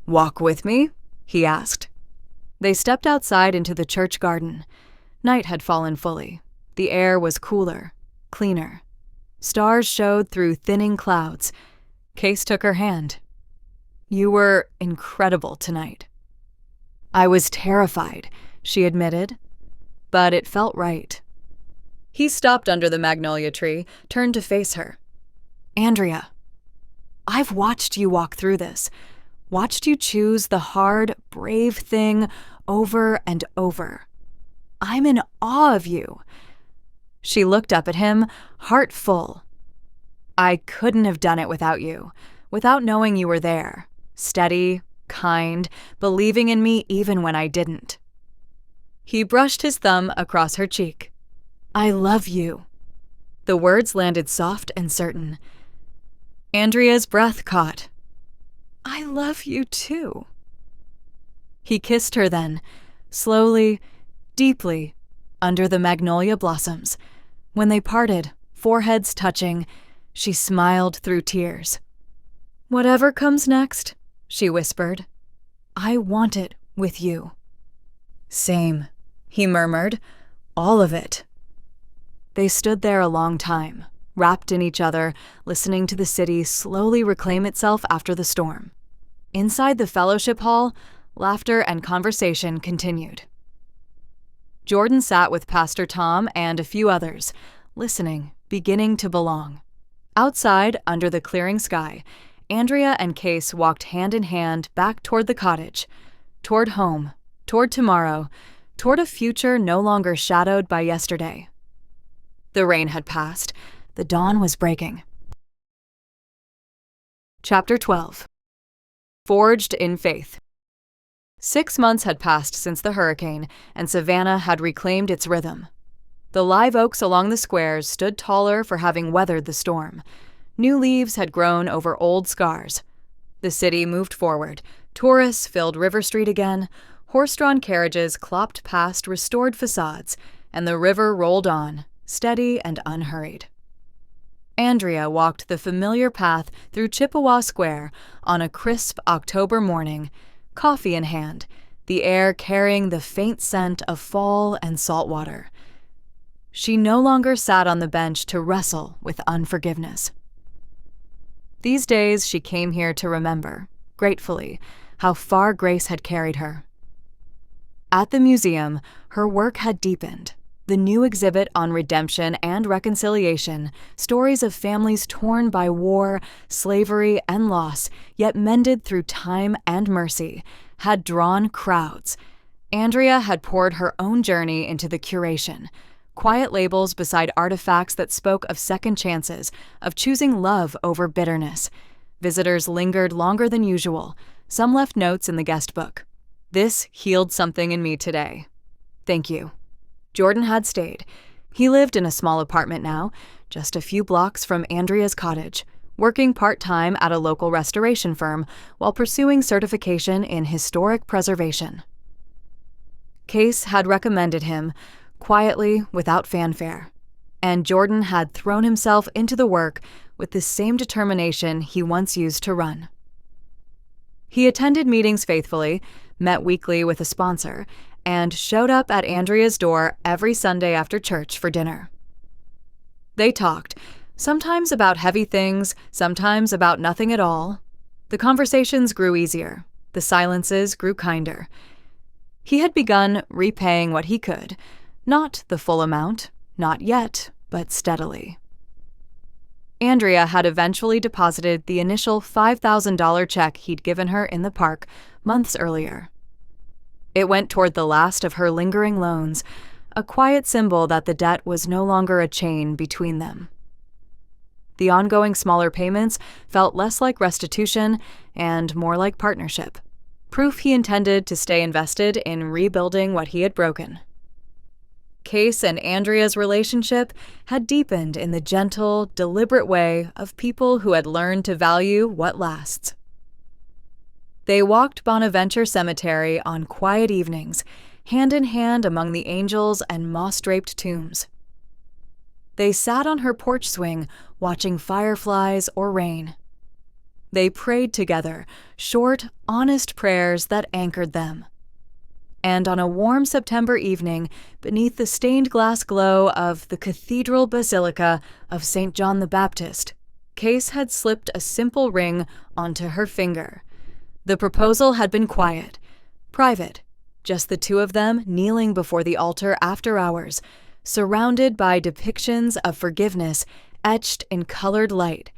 Walk with me? He asked. They stepped outside into the church garden. Night had fallen fully. The air was cooler, cleaner. Stars showed through thinning clouds. Case took her hand. You were incredible tonight. I was terrified, she admitted, but it felt right. He stopped under the magnolia tree, turned to face her. Andrea, I've watched you walk through this, watched you choose the hard, brave thing over and over. I'm in awe of you. She looked up at him, heart full. I couldn't have done it without you, without knowing you were there, steady, kind, believing in me even when I didn't. He brushed his thumb across her cheek. I love you. The words landed soft and certain. Andrea's breath caught. I love you too. He kissed her then, slowly, deeply, under the magnolia blossoms. When they parted, foreheads touching, she smiled through tears. Whatever comes next, she whispered, I want it with you. Same, he murmured, all of it. They stood there a long time, wrapped in each other, listening to the city slowly reclaim itself after the storm. Inside the fellowship hall, laughter and conversation continued. Jordan sat with Pastor Tom and a few others, listening, beginning to belong. Outside, under the clearing sky, Andrea and Case walked hand in hand back toward the cottage, toward home, toward tomorrow, toward a future no longer shadowed by yesterday. The rain had passed. The dawn was breaking. Chapter 12. Forged in faith. 6 months had passed since the hurricane, and Savannah had reclaimed its rhythm. The live oaks along the squares stood taller for having weathered the storm. New leaves had grown over old scars. The city moved forward. Tourists filled River Street again. Horse-drawn carriages clopped past restored facades, and the river rolled on, steady and unhurried. Andrea walked the familiar path through Chippewa Square on a crisp October morning, coffee in hand, the air carrying the faint scent of fall and salt water. She no longer sat on the bench to wrestle with unforgiveness. These days she came here to remember, gratefully, how far grace had carried her. At the museum, her work had deepened. The new exhibit on redemption and reconciliation, stories of families torn by war, slavery, and loss, yet mended through time and mercy, had drawn crowds. Andrea had poured her own journey into the curation, quiet labels beside artifacts that spoke of second chances, of choosing love over bitterness. Visitors lingered longer than usual. Some left notes in the guest book. This healed something in me today. Thank you. Jordan had stayed. He lived in a small apartment now, just a few blocks from Andrea's cottage, working part-time at a local restoration firm while pursuing certification in historic preservation. Case had recommended him, quietly, without fanfare, and Jordan had thrown himself into the work with the same determination he once used to run. He attended meetings faithfully, met weekly with a sponsor, and showed up at Andrea's door every Sunday after church for dinner. They talked, sometimes about heavy things, sometimes about nothing at all. The conversations grew easier. The silences grew kinder. He had begun repaying what he could, not the full amount, not yet, but steadily. Andrea had eventually deposited the initial $5,000 check he'd given her in the park months earlier. It went toward the last of her lingering loans, a quiet symbol that the debt was no longer a chain between them. The ongoing smaller payments felt less like restitution and more like partnership, proof he intended to stay invested in rebuilding what he had broken. Case and Andrea's relationship had deepened in the gentle, deliberate way of people who had learned to value what lasts. They walked Bonaventure Cemetery on quiet evenings, hand in hand among the angels and moss-draped tombs. They sat on her porch swing, watching fireflies or rain. They prayed together, short, honest prayers that anchored them. And on a warm September evening, beneath the stained glass glow of the Cathedral Basilica of St. John the Baptist, Case had slipped a simple ring onto her finger. The proposal had been quiet, private, just the two of them kneeling before the altar after hours, surrounded by depictions of forgiveness etched in colored light.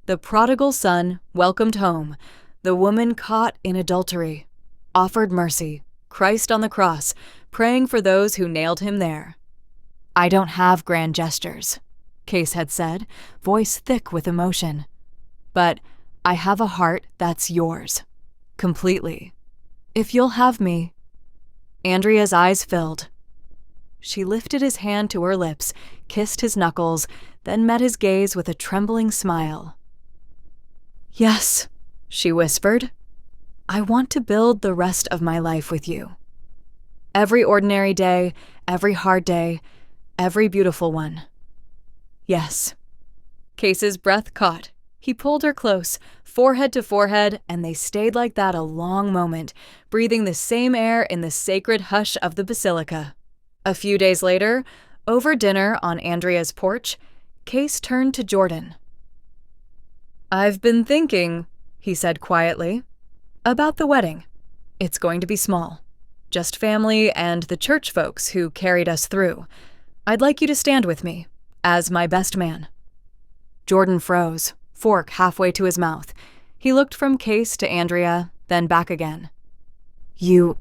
The prodigal son welcomed home, the woman caught in adultery, offered mercy, Christ on the cross, praying for those who nailed him there. "I don't have grand gestures," Case had said, voice thick with emotion. "But I have a heart that's yours. Completely. If you'll have me." Andrea's eyes filled. She lifted his hand to her lips, kissed his knuckles, then met his gaze with a trembling smile. "Yes," she whispered. "I want to build the rest of my life with you. Every ordinary day, every hard day, every beautiful one. Yes." Case's breath caught. He pulled her close, forehead to forehead, and they stayed like that a long moment, breathing the same air in the sacred hush of the basilica. A few days later, over dinner on Andrea's porch, Case turned to Jordan. "I've been thinking," he said quietly, "about the wedding. It's going to be small. Just family and the church folks who carried us through. I'd like you to stand with me, as my best man." Jordan froze, fork halfway to his mouth. He looked from Case to Andrea, then back again. "You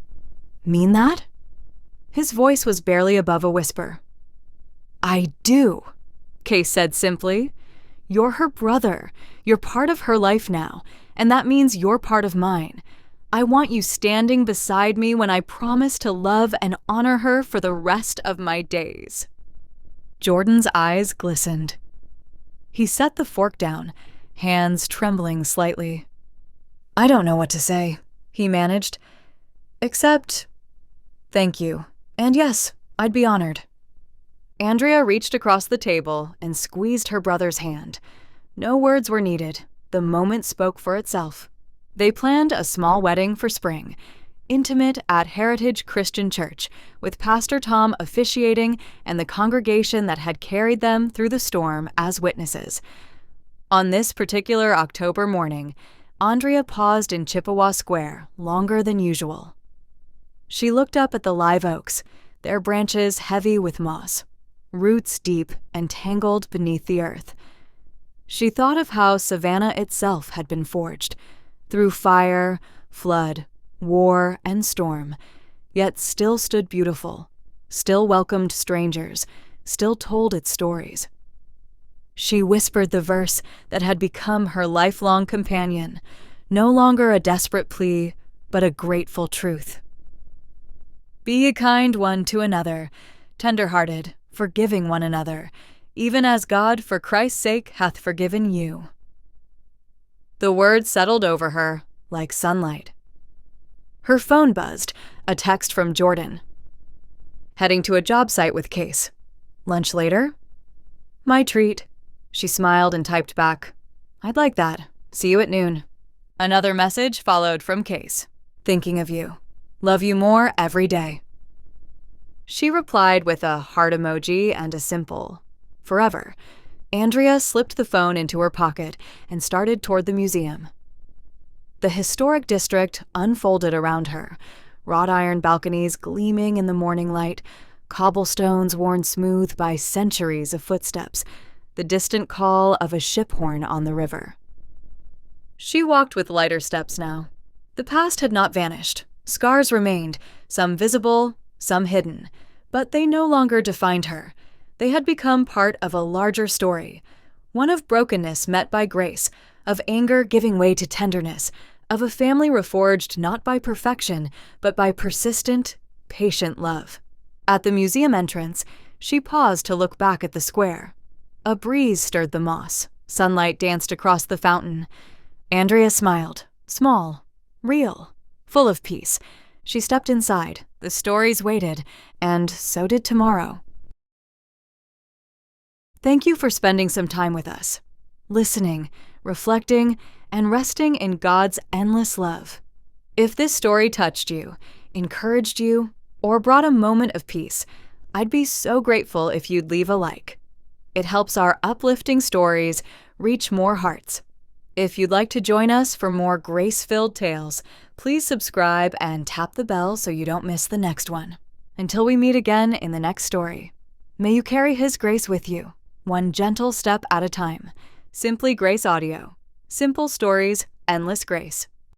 mean that?" His voice was barely above a whisper. "I do," Case said simply. "You're her brother. You're part of her life now, and that means you're part of mine. I want you standing beside me when I promise to love and honor her for the rest of my days." Jordan's eyes glistened. He set the fork down, hands trembling slightly. "I don't know what to say," he managed. "Except, thank you. And yes, I'd be honored." Andrea reached across the table and squeezed her brother's hand. No words were needed. The moment spoke for itself. They planned a small wedding for spring, intimate at Heritage Christian Church, with Pastor Tom officiating and the congregation that had carried them through the storm as witnesses. On this particular October morning, Andrea paused in Chippewa Square longer than usual. She looked up at the live oaks, their branches heavy with moss, roots deep and tangled beneath the earth. She thought of how Savannah itself had been forged, through fire, flood, war, and storm, yet still stood beautiful, still welcomed strangers, still told its stories. She whispered the verse that had become her lifelong companion, no longer a desperate plea, but a grateful truth. "Be ye kind one to another, tenderhearted, forgiving one another, even as God for Christ's sake hath forgiven you." The words settled over her like sunlight. Her phone buzzed, a text from Jordan. "Heading to a job site with Case. Lunch later?" "My treat." She smiled and typed back, "I'd like that. See you at noon." Another message followed from Case. "Thinking of you. Love you more every day." She replied with a heart emoji and a simple, "Forever." Andrea slipped the phone into her pocket and started toward the museum. The historic district unfolded around her, wrought iron balconies gleaming in the morning light, cobblestones worn smooth by centuries of footsteps, the distant call of a ship horn on the river. She walked with lighter steps now. The past had not vanished. Scars remained, some visible, some hidden, but they no longer defined her. They had become part of a larger story, one of brokenness met by grace, of anger giving way to tenderness, of a family reforged not by perfection, but by persistent, patient love. At the museum entrance, she paused to look back at the square. A breeze stirred the moss. Sunlight danced across the fountain. Andrea smiled, small, real, full of peace. She stepped inside. The stories waited, and so did tomorrow. Thank you for spending some time with us, listening, reflecting, and resting in God's endless love. If this story touched you, encouraged you, or brought a moment of peace, I'd be so grateful if you'd leave a like. It helps our uplifting stories reach more hearts. If you'd like to join us for more grace-filled tales, please subscribe and tap the bell so you don't miss the next one. Until we meet again in the next story, may you carry His grace with you, one gentle step at a time. Simply Grace Audio. Simple stories, endless grace.